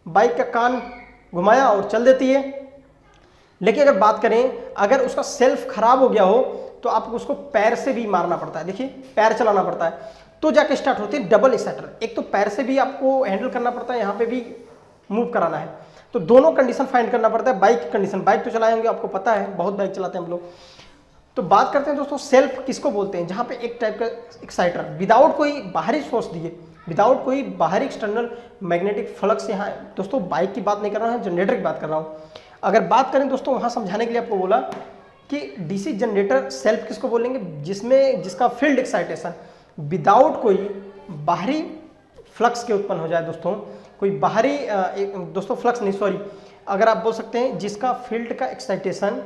बाइक का कान घुमाया और चल देती है। लेकिन अगर बात करें, अगर उसका सेल्फ खराब हो गया हो तो आपको उसको पैर से भी मारना पड़ता है। देखिए, पैर चलाना पड़ता है तो जाके स्टार्ट होती है डबल एक्साइटर। एक तो पैर से भी आपको हैंडल करना पड़ता है, यहाँ पे भी मूव कराना है, तो दोनों कंडीशन फाइंड करना पड़ता है। बाइक की कंडीशन, बाइक तो चलाए होंगे, आपको पता है, बहुत बाइक चलाते हैं हम लोग। तो बात करते हैं दोस्तों सेल्फ किसको बोलते हैं? जहाँ पे एक टाइप का एक्साइटर विदाउट कोई बाहरी सोर्स दिए, विदाउट कोई बाहरी एक्सटर्नल मैग्नेटिक फ्लक्स। यहाँ दोस्तों बाइक की बात नहीं कर रहा हूँ, जनरेटर की बात कर रहा हूँ। अगर बात करें दोस्तों, वहाँ समझाने के लिए आपको बोला कि डीसी जनरेटर सेल्फ किसको बोलेंगे? जिसका फील्ड एक्साइटेशन विदाउट कोई बाहरी फ्लक्स के उत्पन्न हो जाए। दोस्तों कोई बाहरी दोस्तों फ्लक्स नहीं, सॉरी, अगर आप बोल सकते हैं जिसका फील्ड का एक्साइटेशन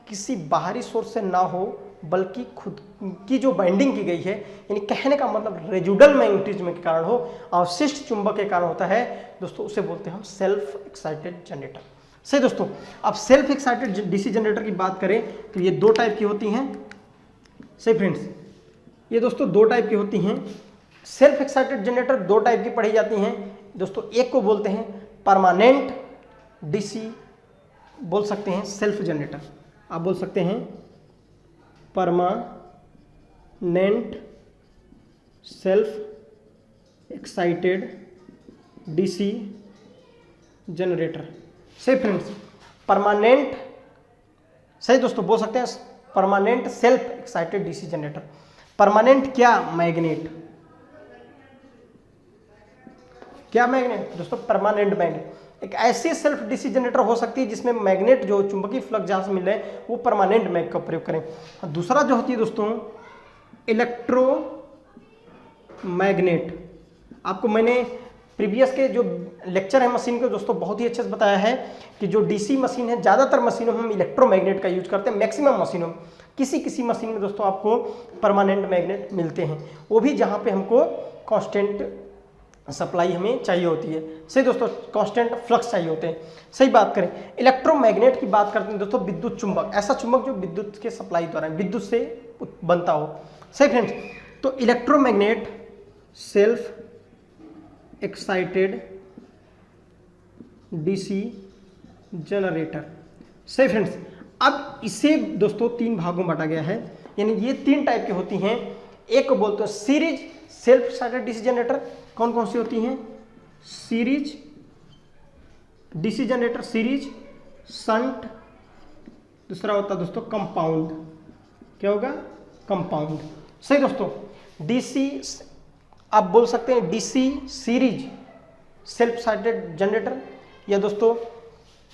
किसी बाहरी सोर्स से ना हो, बल्कि खुद की जो बाइंडिंग की गई है, यानी कहने का मतलब रेजिडुअल मैग्नेटिज्म के कारण हो, अवशिष्ट चुंबक के कारण होता है, दोस्तों उसे बोलते हैं हम सेल्फ एक्साइटेड जनरेटर। सही दोस्तों, अब सेल्फ एक्साइटेड डीसी जनरेटर की बात करें तो ये 2 टाइप की होती हैं। सही फ्रेंड्स, ये दोस्तों 2 टाइप की होती हैं। सेल्फ एक्साइटेड जनरेटर 2 टाइप की पढ़ी जाती हैं दोस्तों। एक को बोलते हैं परमानेंट डीसी, बोल सकते हैं सेल्फ जनरेटर, आप बोल सकते हैं permanent self excited DC generator. सही फ्रेंड्स, परमानेंट, सही दोस्तों बोल सकते हैं permanent self excited DC generator. Permanent क्या? मैग्नेट। क्या मैग्नेट दोस्तों? Permanent magnet. एक ऐसी सेल्फ डीसी जनरेटर हो सकती है जिसमें मैग्नेट जो चुंबकीय फ्लक्स जहां से मिल रहे हैं वो परमानेंट मैग का प्रयोग करें। दूसरा जो होती है दोस्तों इलेक्ट्रो मैग्नेट। आपको मैंने प्रीवियस के जो लेक्चर है मशीन के दोस्तों बहुत ही अच्छे से बताया है कि जो डीसी मशीन है ज़्यादातर मशीनों में हम इलेक्ट्रोमैग्नेट का यूज करते हैं, मैक्सिमम मशीनों में। किसी किसी मशीन में दोस्तों आपको परमानेंट मैग्नेट मिलते हैं, वो भी जहाँ पे हमको कांस्टेंट सप्लाई हमें चाहिए होती है। सही दोस्तों, कांस्टेंट फ्लक्स चाहिए होते हैं। सही बात करें, इलेक्ट्रोमैग्नेट की बात करते हैं दोस्तों, विद्युत चुंबक, ऐसा चुंबक जो विद्युत के सप्लाई द्वारा विद्युत से बनता हो। सही फ्रेंड्स, तो electromagnet self excited DC generator. सही फ्रेंड्स, अब इसे दोस्तों तीन भागों में बांटा गया है, यानी ये तीन टाइप की होती हैं। एक को बोलते हैं series self excited DC generator. कौन कौन सी होती हैं? Series DC generator, series, shunt, दूसरा होता है दोस्तों कंपाउंड। क्या होगा? कंपाउंड। सही दोस्तों, डीसी आप बोल सकते हैं DC series self excited generator, या दोस्तों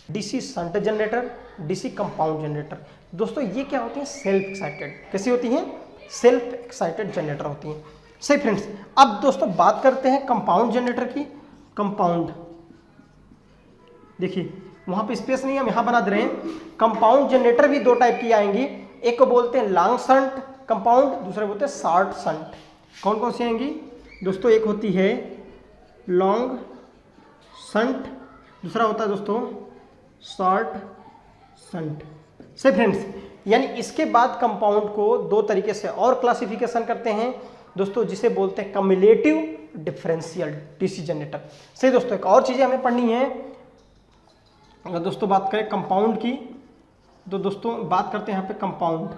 DC shunt generator, DC compound generator. दोस्तों ये क्या होती है? Self excited. कैसी होती हैं? सेल्फ एक्साइटेड जनरेटर होती हैं। सही फ्रेंड्स, अब दोस्तों बात करते हैं कंपाउंड जनरेटर की। कंपाउंड, देखिए वहां पे स्पेस नहीं, हम यहां बना दे रहे हैं। कंपाउंड जनरेटर भी दो टाइप की आएंगी, एक को बोलते हैं लॉन्ग शंट कंपाउंड, दूसरे बोलते हैं शॉर्ट शंट। कौन कौन सी आएंगी दोस्तों? एक होती है लॉन्ग शंट, दूसरा होता है दोस्तों शॉर्ट शंट। सही फ्रेंड्स, यानी इसके बाद कंपाउंड को दो तरीके से और क्लासिफिकेशन करते हैं दोस्तों, जिसे बोलते हैं कम्युलेटिव डिफरेंशियल डीसी जनरेटर। सही दोस्तों, एक और चीज़ें हमें पढ़नी है। अगर दोस्तों बात करें कंपाउंड की, तो दोस्तों बात करते हैं यहाँ पे कंपाउंड,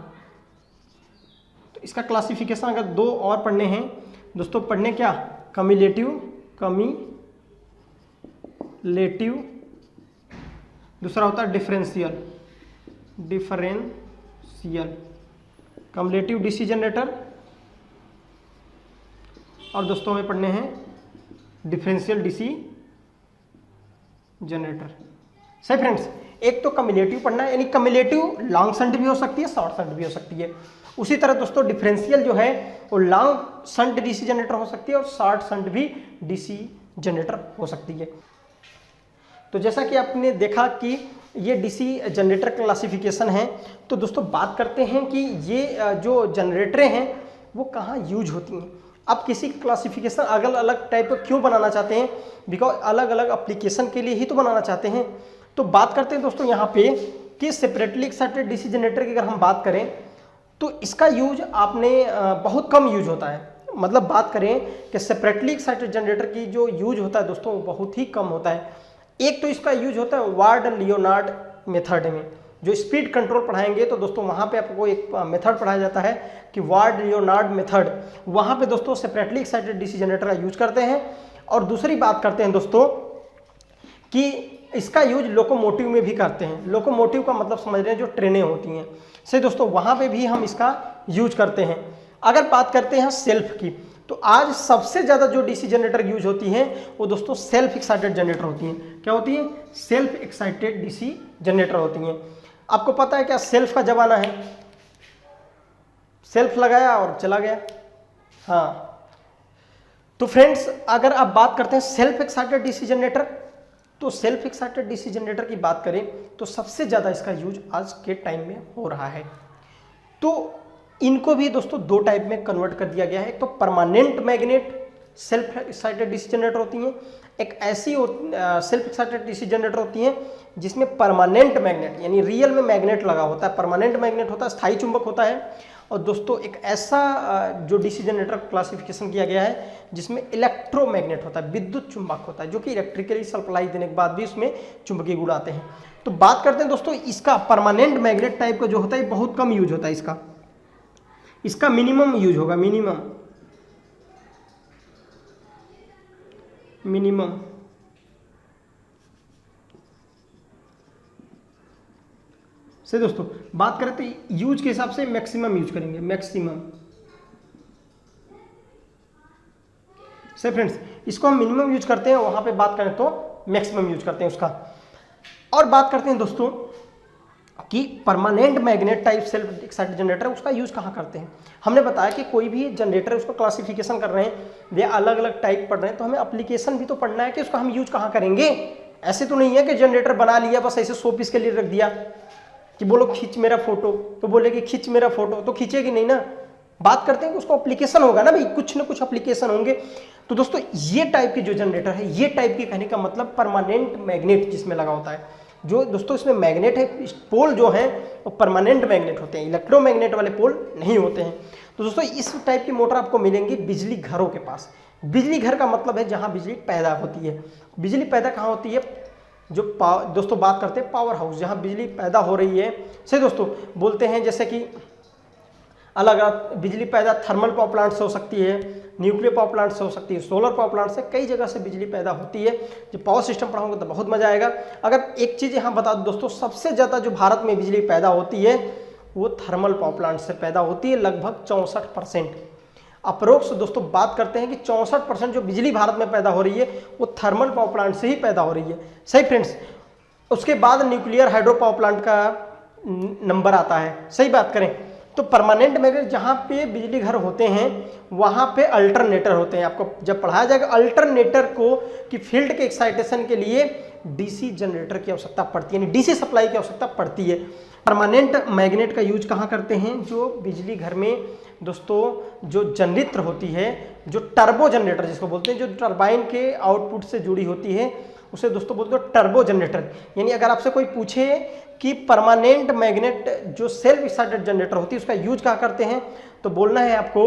तो इसका क्लासिफिकेशन अगर दो और पढ़ने हैं दोस्तों, पढ़ने क्या? कम्युलेटिव, दूसरा होता है डिफरेंशियल, कम्युलेटिव डीसी जनरेटर, और दोस्तों हमें पढ़ने हैं डिफरेंशियल डीसी जनरेटर। सही फ्रेंड्स, एक तो कम्युलेटिव पढ़ना है, यानी कम्युलेटिव लॉन्ग शंट भी हो सकती है, शॉर्ट शंट भी हो सकती है। उसी तरह दोस्तों डिफरेंशियल जो है वो लॉन्ग शंट डीसी जनरेटर हो सकती है और शॉर्ट शंट भी डीसी जनरेटर हो सकती है। तो जैसा कि आपने देखा कि ये डीसी जनरेटर क्लासिफिकेशन है, तो दोस्तों बात करते हैं कि ये जो जनरेटरें हैं वो कहाँ यूज होती हैं। अब किसी क्लासिफिकेशन अलग अलग टाइप का क्यों बनाना चाहते हैं? बिकॉज अलग अलग एप्लीकेशन के लिए ही तो बनाना चाहते हैं। तो बात करते हैं दोस्तों यहाँ पे कि सेपरेटली एक्साइटेड डीसी जनरेटर की अगर हम बात करें तो इसका यूज आपने बहुत कम यूज होता है। मतलब बात करें कि सेपरेटली एक्साइटेड जनरेटर की जो यूज होता है दोस्तों वो बहुत ही कम होता है। एक तो इसका यूज होता है वार्ड लियोनार्ड मेथड में, जो स्पीड कंट्रोल पढ़ाएंगे तो दोस्तों वहाँ पे आपको एक मेथड पढ़ाया जाता है कि वार्ड लियोनार्ड मेथड, वहाँ पे दोस्तों सेपरेटली एक्साइटेड डीसी जनरेटर का यूज करते हैं। और दूसरी बात करते हैं दोस्तों कि इसका यूज लोकोमोटिव में भी करते हैं। लोकोमोटिव का मतलब समझ रहे हैं जो ट्रेनें होती हैं। सही दोस्तों, वहाँ पे भी हम इसका यूज करते हैं। अगर बात करते हैं सेल्फ की, तो आज सबसे ज़्यादा जो डीसी जनरेटर यूज होती हैं वो दोस्तों सेल्फ एक्साइटेड जनरेटर होती हैं। क्या होती हैं? सेल्फ एक्साइटेड डीसी जनरेटर होती हैं। आपको पता है क्या सेल्फ का जमाना है? सेल्फ लगाया और चला गया। हाँ, तो फ्रेंड्स अगर आप बात करते हैं सेल्फ एक्साइटेड डीसी जनरेटर, तो सेल्फ एक्साइटेड डीसी जनरेटर की बात करें तो सबसे ज़्यादा इसका यूज आज के टाइम में हो रहा है। तो इनको भी दोस्तों दो टाइप में कन्वर्ट कर दिया गया है। एक तो permanent magnet self excited DC generator होती हैं, एक ऐसी सेल्फ एक्साइटेड डीसी जनरेटर होती हैं जिसमें परमानेंट मैग्नेट यानी रियल में मैग्नेट लगा होता है, परमानेंट मैग्नेट होता है, स्थायी चुंबक होता है। और दोस्तों एक ऐसा जो डीसी जनरेटर क्लासिफिकेशन किया गया है जिसमें इलेक्ट्रोमैग्नेट होता है, विद्युत चुंबक होता है, जो कि इलेक्ट्रिकली सप्लाई देने के बाद भी उसमें चुंबकीय गुण आते हैं। तो बात करते हैं दोस्तों इसका परमानेंट मैग्नेट टाइप का जो होता है बहुत कम यूज होता है। इसका मिनिमम यूज होगा, मिनिमम मिनिमम सही दोस्तों। बात करें तो यूज के हिसाब से मैक्सिमम यूज करेंगे, मैक्सिमम सही फ्रेंड्स। इसको हम मिनिमम यूज करते हैं, वहां पे बात करें तो मैक्सिमम यूज करते हैं उसका। और बात करते हैं दोस्तों कि permanent magnet type self excited generator, उसका यूज कहाँ करते हैं। हमने बताया कि कोई भी जनरेटर उसको क्लासिफिकेशन कर रहे हैं, वे अलग अलग टाइप पढ़ रहे हैं, तो हमें एप्लीकेशन भी तो पढ़ना है कि उसका हम यूज कहाँ करेंगे। ऐसे तो नहीं है कि जनरेटर बना लिया बस ऐसे 100 पीस के लिए रख दिया कि बोलो खींच मेरा फोटो, तो बोलेगी खींच मेरा फोटो, तो खींचेगी नहीं ना। बात करते हैं कि उसको एप्लीकेशन होगा ना भाई, कुछ ना कुछ एप्लीकेशन होंगे। तो दोस्तों ये टाइप की जो जनरेटर है, ये टाइप की कहने का मतलब परमानेंट मैग्नेट जिसमें लगा होता है, जो दोस्तों इसमें मैग्नेट है, पोल जो है वो परमानेंट मैग्नेट होते हैं, इलेक्ट्रोमैग्नेट वाले पोल नहीं होते हैं। तो दोस्तों इस टाइप की मोटर आपको मिलेंगी बिजली घरों के पास। बिजली घर का मतलब है जहां बिजली पैदा होती है। बिजली पैदा कहाँ होती है, जो दोस्तों बात करते हैं पावर हाउस, जहां बिजली पैदा हो रही है। सही दोस्तों, बोलते हैं जैसे कि अलग अलग बिजली पैदा थर्मल पावर प्लांट से हो सकती है, न्यूक्लियर पावर प्लांट से हो सकती है, सोलर पावर प्लांट से, कई जगह से बिजली पैदा होती है। जब पावर सिस्टम पढ़ाऊंगा तो बहुत मजा आएगा। अगर एक चीज़ यहाँ बता दूं दोस्तों, सबसे ज़्यादा जो भारत में बिजली पैदा होती है वो थर्मल पावर प्लांट से पैदा होती है, लगभग 64%। अप्रोक्स दोस्तों बात करते हैं कि 64% जो बिजली भारत में पैदा हो रही है वो थर्मल पावर प्लांट से ही पैदा हो रही है। सही फ्रेंड्स, उसके बाद न्यूक्लियर हाइड्रो पावर प्लांट का नंबर आता है। सही बात करें तो परमानेंट मैग्नेट जहाँ पे बिजली घर होते हैं वहाँ पे अल्टरनेटर होते हैं। आपको जब पढ़ाया जाएगा अल्टरनेटर को कि फील्ड के एक्साइटेशन के लिए डीसी जनरेटर की आवश्यकता पड़ती है, यानी डीसी सप्लाई की आवश्यकता पड़ती है। परमानेंट मैग्नेट का यूज कहाँ करते हैं, जो बिजली घर में दोस्तों जो जनरेटर होती है, जो टर्बो जनरेटर जिसको बोलते हैं, जो टरबाइन के आउटपुट से जुड़ी होती है, उसे दोस्तों बोलते हैं टर्बो जनरेटर। यानी अगर आपसे कोई पूछे कि परमानेंट मैग्नेट जो सेल्फ एक्साइटेड जनरेटर होती है उसका यूज कहाँ करते हैं, तो बोलना है आपको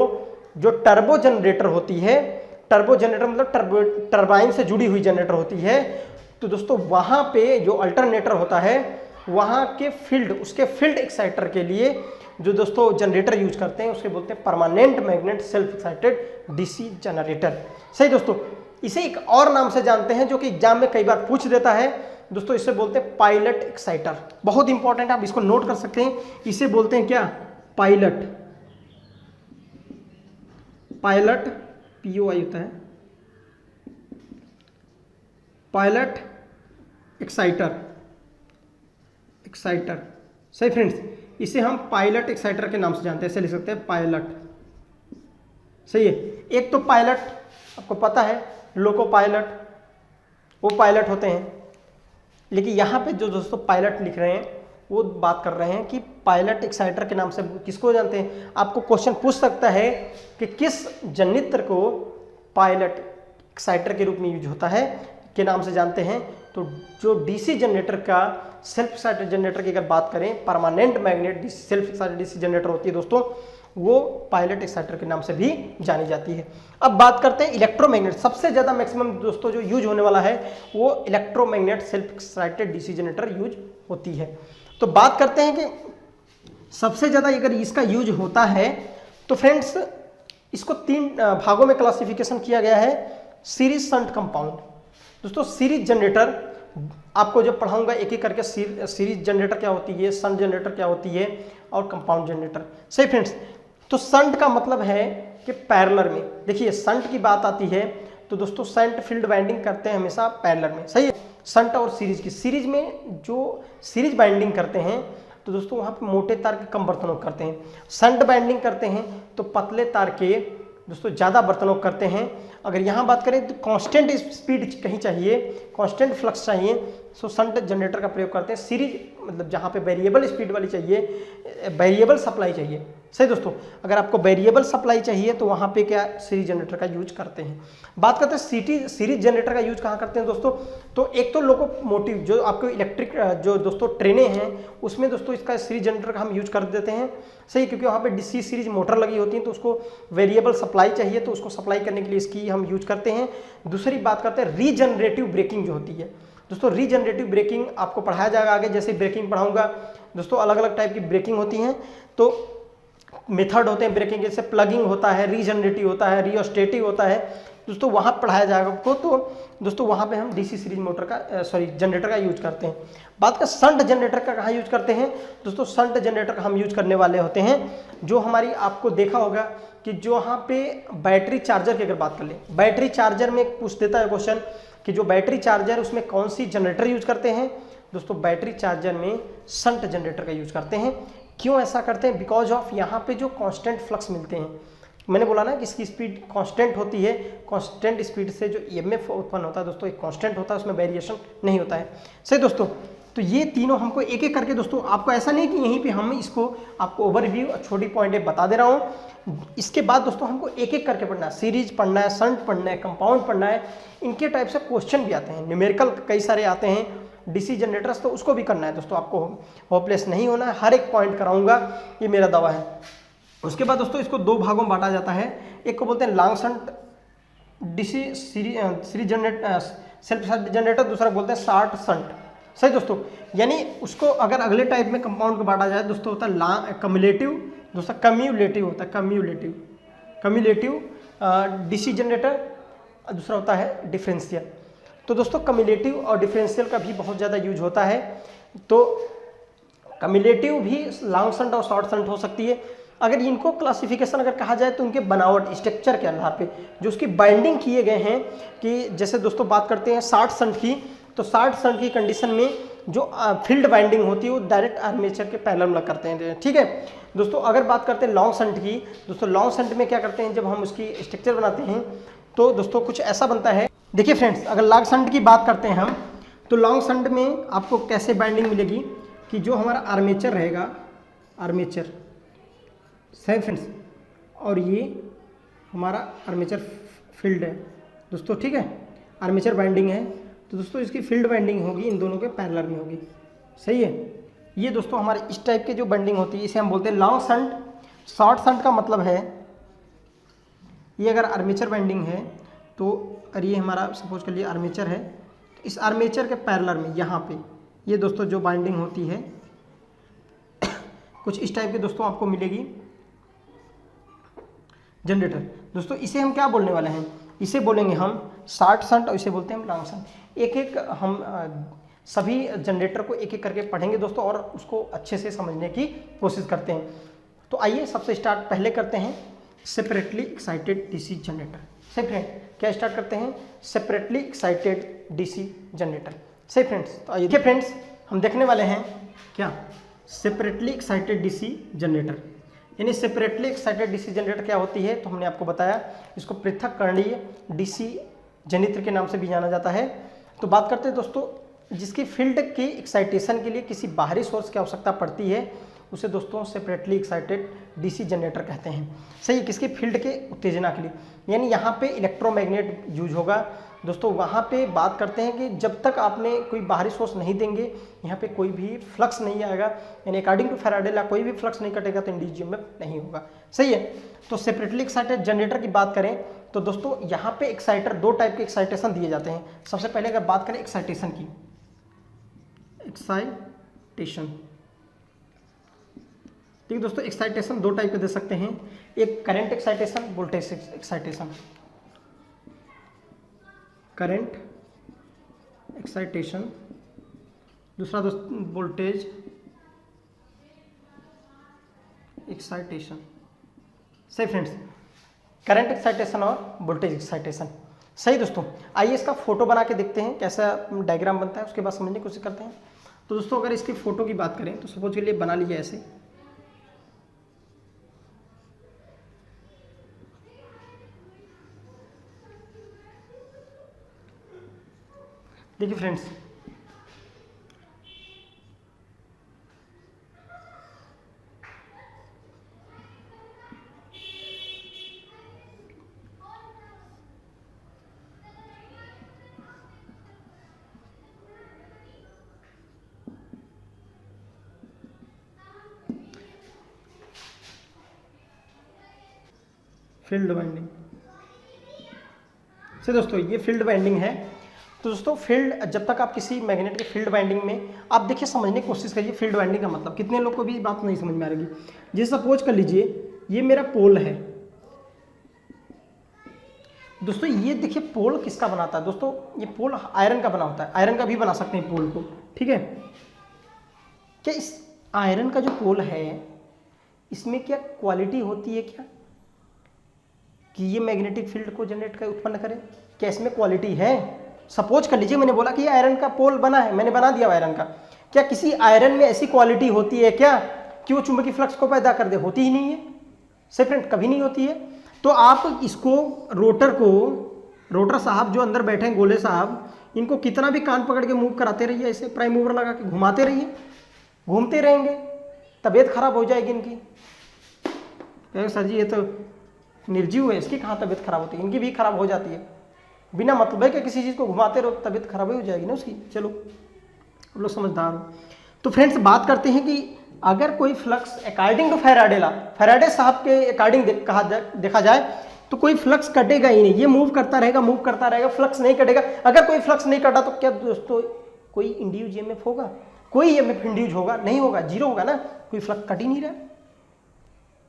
जो टर्बो जनरेटर होती है, टर्बो जनरेटर मतलब टरबाइन से जुड़ी हुई जनरेटर होती है। तो दोस्तों वहाँ पे जो अल्टरनेटर होता है वहाँ के फील्ड, उसके फील्ड एक्साइटर के लिए जो दोस्तों जनरेटर यूज करते हैं उसके बोलते हैं permanent magnet self excited DC generator. सही दोस्तों, इसे एक और नाम से जानते हैं जो कि एग्जाम में कई बार पूछ देता है दोस्तों, इसे बोलते हैं पायलट एक्साइटर। बहुत इंपॉर्टेंट, आप इसको नोट कर सकते हैं। इसे बोलते हैं क्या, पायलट, पायलट POI होता है, पायलट एक्साइटर, एक्साइटर। सही फ्रेंड्स, इसे हम पायलट एक्साइटर के नाम से जानते हैं, ऐसे लिख सकते हैं पायलट। सही है। एक तो पायलट आपको पता है, लोको पायलट, वो पायलट होते हैं। लेकिन यहाँ पे जो दोस्तों पायलट लिख रहे हैं वो बात कर रहे हैं कि पायलट एक्साइटर के नाम से किसको जानते हैं। आपको क्वेश्चन पूछ सकता है कि किस जनरेटर को पायलट एक्साइटर के रूप में यूज होता है के नाम से जानते हैं। तो जो डीसी जनरेटर का सेल्फ एक्साइटेड जनरेटर की अगर बात करें, permanent magnet self excited DC generator होती है दोस्तों, वो पायलट एक्साइटर के नाम से भी जानी जाती है। अब बात करते हैं इलेक्ट्रोमैग्नेट। सबसे ज्यादा मैक्सिमम दोस्तों जो यूज होने वाला है वो electromagnet self excited DC generator use होती है। तो बात करते हैं कि सबसे ज्यादा अगर इसका यूज होता है तो फ्रेंड्स इसको 3 भागों में क्लासिफिकेशन किया गया है। Series shunt compound. दोस्तों सीरीज जनरेटर आपको जब पढ़ाऊंगा एक एक करके, सीरीज जनरेटर क्या होती है, शंट जनरेटर क्या होती है और कंपाउंड जनरेटर। सही फ्रेंड्स, तो शंट का मतलब है कि पैरेलल में। देखिए शंट की बात आती है तो दोस्तों शंट फील्ड वाइंडिंग करते हैं हमेशा पैरेलल में। सही है। शंट और सीरीज की, सीरीज में जो सीरीज बाइंडिंग करते हैं तो दोस्तों वहाँ पे मोटे तार के कम बर्तनों करते हैं। शंट बाइंडिंग करते हैं तो पतले तार के दोस्तों ज़्यादा बर्तनों करते हैं। अगर यहाँ बात करें तो कांस्टेंट स्पीड कहीं चाहिए, कांस्टेंट फ्लक्स चाहिए, तो शंट जनरेटर का प्रयोग करते हैं। सीरीज मतलब जहाँ पे वेरिएबल स्पीड वाली चाहिए, वेरिएबल सप्लाई चाहिए। सही दोस्तों, अगर आपको वेरिएबल सप्लाई चाहिए तो वहाँ पे क्या सीरीज जनरेटर का यूज करते हैं। बात करते हैं सीरीज जनरेटर का यूज कहाँ करते हैं दोस्तों, तो एक तो लोकोमोटिव जो आपको इलेक्ट्रिक जो दोस्तों ट्रेनें हैं उसमें दोस्तों इसका सीरीज जनरेटर का हम यूज कर देते हैं। सही, क्योंकि वहाँ पे डीसी सीरीज मोटर लगी होती है तो उसको वेरिएबल सप्लाई चाहिए, तो उसको सप्लाई करने के लिए इसकी हम यूज करते हैं। दूसरी बात करते हैं रीजनरेटिव ब्रेकिंग जो होती है दोस्तों। रीजनरेटिव ब्रेकिंग आपको पढ़ाया जाएगा आगे, जैसे ब्रेकिंग पढ़ाऊंगा दोस्तों। अलग अलग टाइप की ब्रेकिंग होती हैं, तो मेथड होते हैं ब्रेकिंग, जैसे प्लगिंग होता है, रीजनरेटिव होता है, रियोस्टेटिव होता है। दोस्तों वहाँ पढ़ाया जाएगा आपको। तो दोस्तों वहाँ पे हम डीसी सीरीज मोटर का जनरेटर का यूज करते हैं। बात का शंट जनरेटर का कहाँ यूज करते हैं दोस्तों, शंट जनरेटर का हम यूज करने वाले होते हैं जो हमारी, आपको देखा होगा कि जो यहाँ पे बैटरी चार्जर की अगर बात कर ले, बैटरी चार्जर में पूछ देता है क्वेश्चन कि जो बैटरी चार्जर उसमें कौन सी जनरेटर यूज करते हैं दोस्तों, बैटरी चार्जर में शंट जनरेटर का यूज करते हैं। क्यों ऐसा करते हैं, बिकॉज ऑफ यहाँ पे जो कांस्टेंट फ्लक्स मिलते हैं, मैंने बोला ना कि इसकी स्पीड कांस्टेंट होती है, कांस्टेंट स्पीड से जो ईएमएफ उत्पन्न होता है दोस्तों एक कांस्टेंट होता है, उसमें वेरिएशन नहीं होता है। सही दोस्तों, तो ये तीनों हमको एक एक करके दोस्तों, आपको ऐसा नहीं कि यहीं पे हम इसको आपको ओवरव्यू छोटी पॉइंटें बता दे रहा हूँ, इसके बाद दोस्तों हमको एक एक करके पढ़ना है, सीरीज पढ़ना है, शंट पढ़ना है, कंपाउंड पढ़ना है। इनके टाइप से क्वेश्चन भी आते हैं, न्यूमेरिकल कई सारे आते हैं, डीसी जनरेटर्स, तो उसको भी करना है दोस्तों, आपको होपलेस नहीं होना है, हर एक पॉइंट कराऊंगा, ये मेरा दावा है। उसके बाद दोस्तों इसको दो भागों में बांटा जाता है, एक को बोलते हैं long shunt DC series generator self generator, दूसरा बोलते हैं शॉर्ट शंट। सही दोस्तों, यानी उसको अगर अगले टाइप में कंपाउंड को बांटा जाए दोस्तों, होता है कम्युलेटिव, दूसरा कम्यूलेटिव होता है, कम्यूलेटिव डीसी जनरेटर, दूसरा होता है डिफरेंशियल। तो दोस्तों कम्युलेटिव और डिफरेंशियल का भी बहुत ज़्यादा यूज होता है। तो कम्युलेटिव भी लॉन्ग शंट और शॉर्ट शंट हो सकती है। अगर इनको क्लासिफिकेशन अगर कहा जाए तो उनके बनावट स्ट्रक्चर के आधार पे जो उसकी बाइंडिंग किए गए हैं, कि जैसे दोस्तों बात करते हैं शॉर्ट शंट की, तो शॉर्ट शंट की कंडीशन में जो फील्ड बाइंडिंग होती है वो डायरेक्ट आर्मेचर के पैरेलल में करते हैं। ठीक है दोस्तों, अगर बात करते हैं लॉन्ग शंट की, दोस्तों लॉन्ग शंट में क्या करते हैं, जब हम उसकी स्ट्रक्चर बनाते हैं तो दोस्तों कुछ ऐसा बनता है। देखिए फ्रेंड्स, अगर लॉन्ग शंट की बात करते हैं हम, तो लॉन्ग शंट में आपको कैसे बाइंडिंग मिलेगी कि जो हमारा आर्मेचर रहेगा, आर्मेचर, सही फ्रेंड्स, और ये हमारा आर्मेचर फील्ड है दोस्तों। ठीक है, आर्मेचर बाइंडिंग है, तो दोस्तों इसकी फील्ड बाइंडिंग होगी इन दोनों के पैरेलल में होगी। सही है, ये दोस्तों हमारे इस टाइप के जो बाइंडिंग होती है इसे हम बोलते हैं लॉन्ग शंट। शॉर्ट शंट का मतलब है, ये अगर आर्मेचर बाइंडिंग है तो अगर ये हमारा सपोज कर लिए आर्मेचर है, तो इस आर्मेचर के पैरेलल में यहाँ पे ये दोस्तों जो बाइंडिंग होती है कुछ इस टाइप के दोस्तों आपको मिलेगी जनरेटर। दोस्तों इसे हम क्या बोलने वाले हैं, इसे बोलेंगे हम शॉर्ट शंट और इसे बोलते हैं हम लॉन्ग शंट। एक एक हम सभी जनरेटर को एक एक करके पढ़ेंगे दोस्तों और उसको अच्छे से समझने की कोशिश करते हैं। तो आइए सबसे स्टार्ट पहले करते हैं सेपरेटली एक्साइटेड डीसी जनरेटर। सही फ्रेंड, क्या स्टार्ट करते हैं, सेपरेटली एक्साइटेड डीसी जनरेटर। सही फ्रेंड्स, तो आइए देखिए फ्रेंड्स, हम देखने वाले हैं क्या, सेपरेटली एक्साइटेड डीसी जनरेटर। यानी सेपरेटली एक्साइटेड डीसी जनरेटर क्या होती है, तो हमने आपको बताया इसको पृथक करणीय डीसी जनित्र के नाम से भी जाना जाता है। तो बात करते हैं दोस्तों, जिसकी फील्ड की एक्साइटेशन के लिए किसी बाहरी सोर्स की आवश्यकता पड़ती है उसे दोस्तों सेपरेटली एक्साइटेड डीसी जनरेटर कहते हैं। सही, किसकी फील्ड के उत्तेजना के लिए, यानी यहाँ पे इलेक्ट्रोमैग्नेट यूज होगा दोस्तों। वहाँ पे बात करते हैं कि जब तक आपने कोई बाहरी सोर्स नहीं देंगे यहाँ पे कोई भी फ्लक्स नहीं आएगा, यानी अकॉर्डिंग टू फैराडे लॉ कोई भी फ्लक्स नहीं कटेगा तो इंड्यूस्ड ईएमएफ नहीं होगा। सही है, तो सेपरेटली एक्साइटेड जनरेटर की बात करें तो दोस्तों यहाँ पे एक्साइटर, दो टाइप के एक्साइटेशन दिए जाते हैं। सबसे पहले अगर बात करें एक्साइटेशन की, एक्साइटेशन, ठीक है दोस्तों, एक्साइटेशन दो टाइप के दे सकते हैं, एक current excitation, voltage excitation. Current excitation, दूसरा दोस्तों वोल्टेज एक्साइटेशन। सही फ्रेंड्स, करंट एक्साइटेशन और वोल्टेज एक्साइटेशन। सही दोस्तों, आइए इसका फोटो बना के देखते हैं कैसा डायग्राम बनता है, उसके बाद समझने की कोशिश करते हैं। तो दोस्तों अगर इसकी फोटो की बात करें तो सपोज के लिए बना लीजिए ऐसे, देखिए फ्रेंड्स, फील्ड वाइंडिंग से दोस्तों ये फील्ड वाइंडिंग है। तो दोस्तों फील्ड, जब तक आप किसी मैग्नेट के फील्ड वाइंडिंग में आप देखिए समझने की कोशिश करिए फील्ड वाइंडिंग का मतलब, कितने लोग को भी बात नहीं समझ में आ रही। जैसे सपोज कर लीजिए ये मेरा पोल है, दोस्तों ये देखिए पोल किसका बनाता है दोस्तों, ये पोल आयरन का बना होता है, आयरन का भी बना सकते हैं पोल को, ठीक है। क्या इस आयरन का जो पोल है इसमें क्या क्वालिटी होती है क्या कि ये मैग्नेटिक फील्ड को जनरेट कर उत्पन्न करे? क्या इसमें क्वालिटी है? सपोज कर लीजिए मैंने बोला कि ये आयरन का पोल बना है, मैंने बना दिया आयरन का, क्या किसी आयरन में ऐसी क्वालिटी होती है क्या कि वो चुंबकीय फ्लक्स को पैदा कर दे? होती ही नहीं है सही फ्रेंड, कभी नहीं होती है। तो आप इसको रोटर साहब जो अंदर बैठे हैं गोले साहब, इनको कितना भी कान पकड़ के मूव कराते रहिए, ऐसे प्राइम मूवर लगा के घुमाते रहिए, घूमते रहेंगे, तबीयत खराब हो जाएगी इनकी। कहेंगे सर जी ये तो निर्जीव है, इसकी कहाँ तबीयत खराब होती है? इनकी भी खराब हो जाती है, बिना मतलब है कि किसी चीज़ को घुमाते रहो तबीयत खराब हो जाएगी ना उसकी। चलो आप लोग समझदार हो। तो फ्रेंड्स बात करते हैं कि अगर कोई फ्लक्स अकॉर्डिंग टू फैराडे साहब के अकॉर्डिंग देखा जाए तो कोई फ्लक्स कटेगा ही नहीं, ये मूव करता रहेगा, फ्लक्स नहीं कटेगा। अगर कोई फ्लक्स नहीं कटा तो क्या दोस्तों कोई इंड्यूज ईएमएफ होगा? कोई ईएमएफ इंड्यूज होगा? नहीं होगा, जीरो होगा ना, कोई फ्लक्स कट ही नहीं रहा।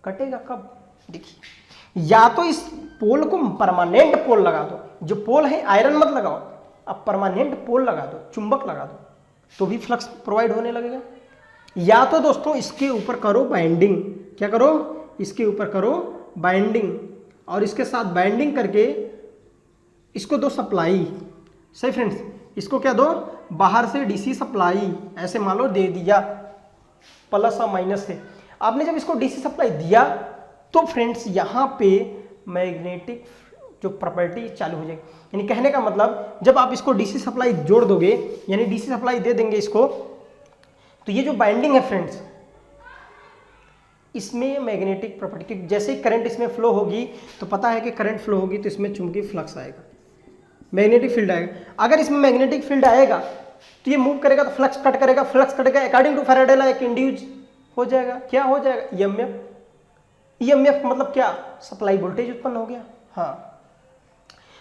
कटेगा कब? देखिए, या तो इस पोल को परमानेंट पोल लगा दो, जो पोल है आयरन मत लगाओ, अब परमानेंट पोल लगा दो, चुंबक लगा दो, तो भी फ्लक्स प्रोवाइड होने लगेगा। या तो दोस्तों इसके ऊपर करो बाइंडिंग, क्या करो? इसके ऊपर करो बाइंडिंग, और इसके साथ बाइंडिंग करके इसको दो सप्लाई। सही फ्रेंड्स, इसको क्या दो? बाहर से डीसी सप्लाई, ऐसे मान लो दे दिया प्लस और माइनस से। आपने जब इसको डीसी सप्लाई दिया तो फ्रेंड्स यहाँ पे मैग्नेटिक जो प्रॉपर्टी चालू हो जाएगी। यानी कहने का मतलब जब आप इसको डीसी सप्लाई जोड़ दोगे, यानी डीसी सप्लाई दे देंगे इसको, तो ये जो बाइंडिंग है फ्रेंड्स, इसमें मैग्नेटिक प्रॉपर्टी, जैसे ही करंट इसमें फ्लो होगी तो पता है कि करंट फ्लो होगी तो इसमें चुंबकीय फ्लक्स आएगा, मैग्नेटिक फील्ड आएगा। अगर इसमें मैग्नेटिक फील्ड आएगा तो ये मूव करेगा तो फ्लक्स कट करेगा, फ्लक्स कटेगा, अकॉर्डिंग टू फैराडे लॉ एक इंड्यूस हो जाएगा। क्या हो जाएगा? ईएमएफ। ईएमएफ मतलब क्या? सप्लाई वोल्टेज उत्पन्न हो गया। हाँ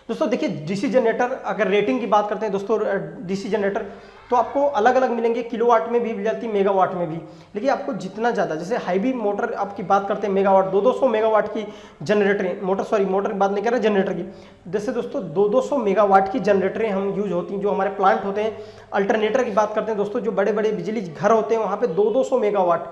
दोस्तों देखिए, डीसी जनरेटर अगर रेटिंग की बात करते हैं दोस्तों, डीसी जनरेटर तो आपको अलग अलग मिलेंगे, किलोवाट में भी मिल जाती है, मेगावाट में भी। लेकिन आपको जितना ज़्यादा, जैसे हाईवी मोटर आपकी बात करते हैं मेगावाट, 200 मेगावाट की जनरेटरें, मोटर की बात नहीं कर रहे, जनरेटर की। जैसे दोस्तों 200 मेगावाट की जनरेटरें हम यूज होती हैं, जो हमारे प्लांट होते हैं। अल्टरनेटर की बात करते हैं दोस्तों, जो बड़े बड़े बिजली घर होते हैं वहाँ पर 200 मेगावाट,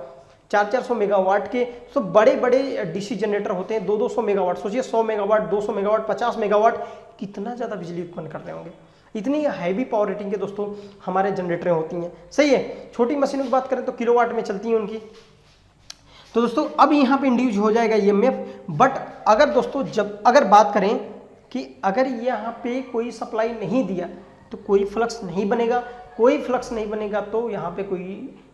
400 मेगावाट के तो बड़े बड़े डीसी जनरेटर होते हैं, 200 मेगावाट। सोचिए 100 मेगावाट, 200 मेगावाट, 50 मेगावाट, कितना ज़्यादा बिजली उत्पन्न कर रहे होंगे। इतनी हैवी पावर रेटिंग के दोस्तों हमारे जनरेटरें होती हैं। सही है। छोटी मशीनों की बात करें तो किलोवाट में चलती हैं उनकी। तो दोस्तों अब यहाँ पे इंड्यूस हो जाएगा ईएमएफ। बट अगर दोस्तों अगर बात करें कि अगर यहाँ पे कोई सप्लाई नहीं दिया तो कोई फ्लक्स नहीं बनेगा, कोई फ्लक्स नहीं बनेगा तो यहाँ पे कोई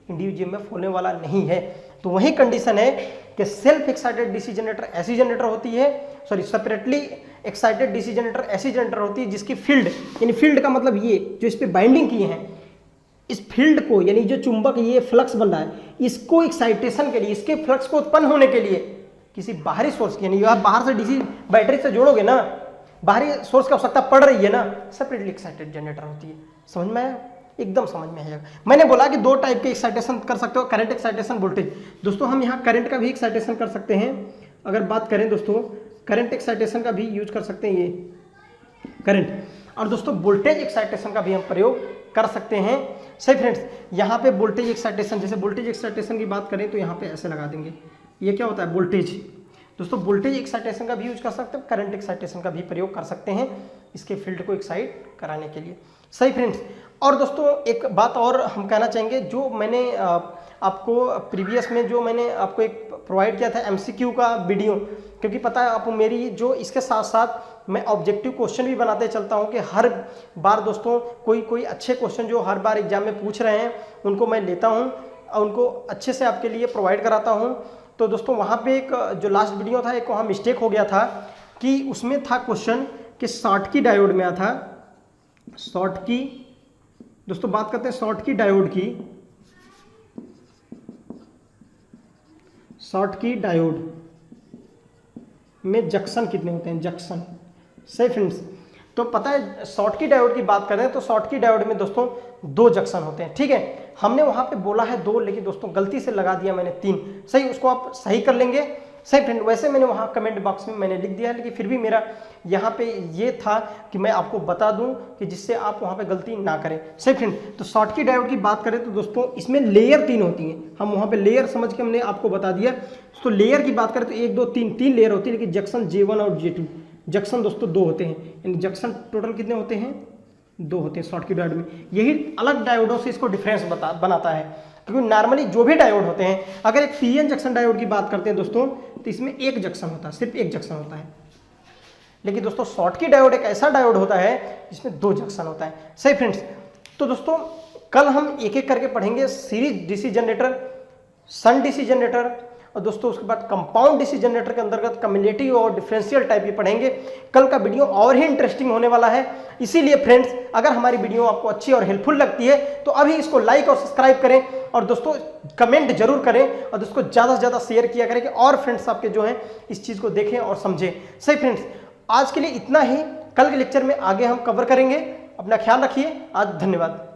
इंड्यूस ईएमएफ होने वाला नहीं है। तो वही कंडीशन है कि सेल्फ एक्साइटेड डीसी जनरेटर ऐसी जनरेटर होती है, सेपरेटली एक्साइटेड डीसी जनरेटर ऐसी जनरेटर होती है जिसकी फील्ड, यानी फील्ड का मतलब ये जो इस पे बाइंडिंग किए हैं, इस फील्ड को, यानी जो चुंबक ये फ्लक्स बन रहा है, इसको एक्साइटेशन के लिए, इसके फ्लक्स को उत्पन्न होने के लिए किसी बाहरी सोर्स की, यानी आप बाहर से डीसी बैटरी से जोड़ोगे ना, बाहरी सोर्स की आवश्यकता पड़ रही है ना, सेपरेटली एक्साइटेड जनरेटर होती है। समझ में आया? एकदम समझ में आएगा। मैंने बोला कि दो टाइप के एक्साइटेशन कर सकते हो, करंट एक्साइटेशन, वोल्टेज। दोस्तों हम यहाँ करंट का भी एक्साइटेशन कर सकते हैं। अगर बात करें दोस्तों, करंट एक्साइटेशन का भी यूज कर सकते हैं, ये करंट। और दोस्तों वोल्टेज एक्साइटेशन का भी हम प्रयोग कर सकते हैं। सही फ्रेंड्स, यहाँ पे वोल्टेज एक्साइटेशन, जैसे वोल्टेज एक्साइटेशन की बात करें तो यहाँ पे ऐसे लगा देंगे, ये क्या होता है? वोल्टेज। दोस्तों वोल्टेज एक्साइटेशन का भी यूज कर सकते हैं, करंट एक्साइटेशन का भी प्रयोग कर सकते हैं इसके फील्ड को एक्साइट कराने के लिए। सही फ्रेंड्स। और दोस्तों एक बात और हम कहना चाहेंगे, जो मैंने आपको प्रीवियस में जो मैंने आपको एक प्रोवाइड किया था एमसीक्यू का वीडियो, क्योंकि पता है आप मेरी जो इसके साथ साथ मैं ऑब्जेक्टिव क्वेश्चन भी बनाते चलता हूं कि हर बार दोस्तों कोई अच्छे क्वेश्चन जो हर बार एग्जाम में पूछ रहे हैं उनको मैं लेता हूं और उनको अच्छे से आपके लिए प्रोवाइड कराता हूं। तो दोस्तों वहाँ पे एक जो लास्ट वीडियो था, एक वहाँ मिस्टेक हो गया था कि उसमें था क्वेश्चन कि शॉर्टकी डायोड में आया था, शॉर्टकी। दोस्तों बात करते हैं शॉर्टकी डायोड की, शॉर्टकी डायोड में जंक्शन कितने होते हैं? जंक्शन। सही फ्रेंड्स। तो पता है शॉर्टकी डायोड की बात करें तो शॉर्टकी डायोड में दोस्तों 2 जंक्शन होते हैं। ठीक है, हमने वहां पे बोला है 2, लेकिन दोस्तों गलती से लगा दिया मैंने 3। सही, उसको आप सही कर लेंगे सही फ्रेंड, वैसे मैंने वहाँ कमेंट बॉक्स में मैंने लिख दिया है, लेकिन फिर भी मेरा यहाँ पे ये था कि मैं आपको बता दूं कि जिससे आप वहाँ पे गलती ना करें। सही फ्रेंड, तो शॉर्टकी डायोड की बात करें तो दोस्तों इसमें लेयर 3 होती हैं, हम वहाँ पे लेयर समझ के हमने आपको बता दिया। तो लेयर की बात करें तो 1 2 3 3 लेयर होती है, लेकिन जंक्शन J1 और J2 जंक्शन दोस्तों 2 होते हैं, यानी जंक्शन टोटल कितने होते हैं, 2 होते हैं शॉर्टकी डायोड में। यही अलग डायोडों से इसको डिफरेंस बनाता है, क्योंकि नॉर्मली जो भी डायोड होते हैं, अगर एक पीएन जंक्शन डायोड की बात करते हैं दोस्तों तो इसमें एक जंक्शन होता है, सिर्फ एक जंक्शन होता है। लेकिन दोस्तों शॉर्टकी डायोड एक ऐसा डायोड होता है जिसमें 2 जंक्शन होता है। सही फ्रेंड्स, तो दोस्तों कल हम एक एक करके पढ़ेंगे सीरीज डीसी जनरेटर, सन डीसी जनरेटर, और दोस्तों उसके बाद कंपाउंड डीसी जनरेटर के अंतर्गत कम्युलेटिव और डिफरेंशियल टाइप की पढ़ेंगे। कल का वीडियो और ही इंटरेस्टिंग होने वाला है। इसीलिए फ्रेंड्स, अगर हमारी वीडियो आपको अच्छी और हेल्पफुल लगती है तो अभी इसको लाइक और सब्सक्राइब करें, और दोस्तों कमेंट जरूर करें, और दोस्तों ज़्यादा से ज़्यादा शेयर किया करें कि और फ्रेंड्स आपके जो हैं इस चीज़ को देखें और समझें। सही फ्रेंड्स, आज के लिए इतना ही, कल के लेक्चर में आगे हम कवर करेंगे। अपना ख्याल रखिए। आज धन्यवाद।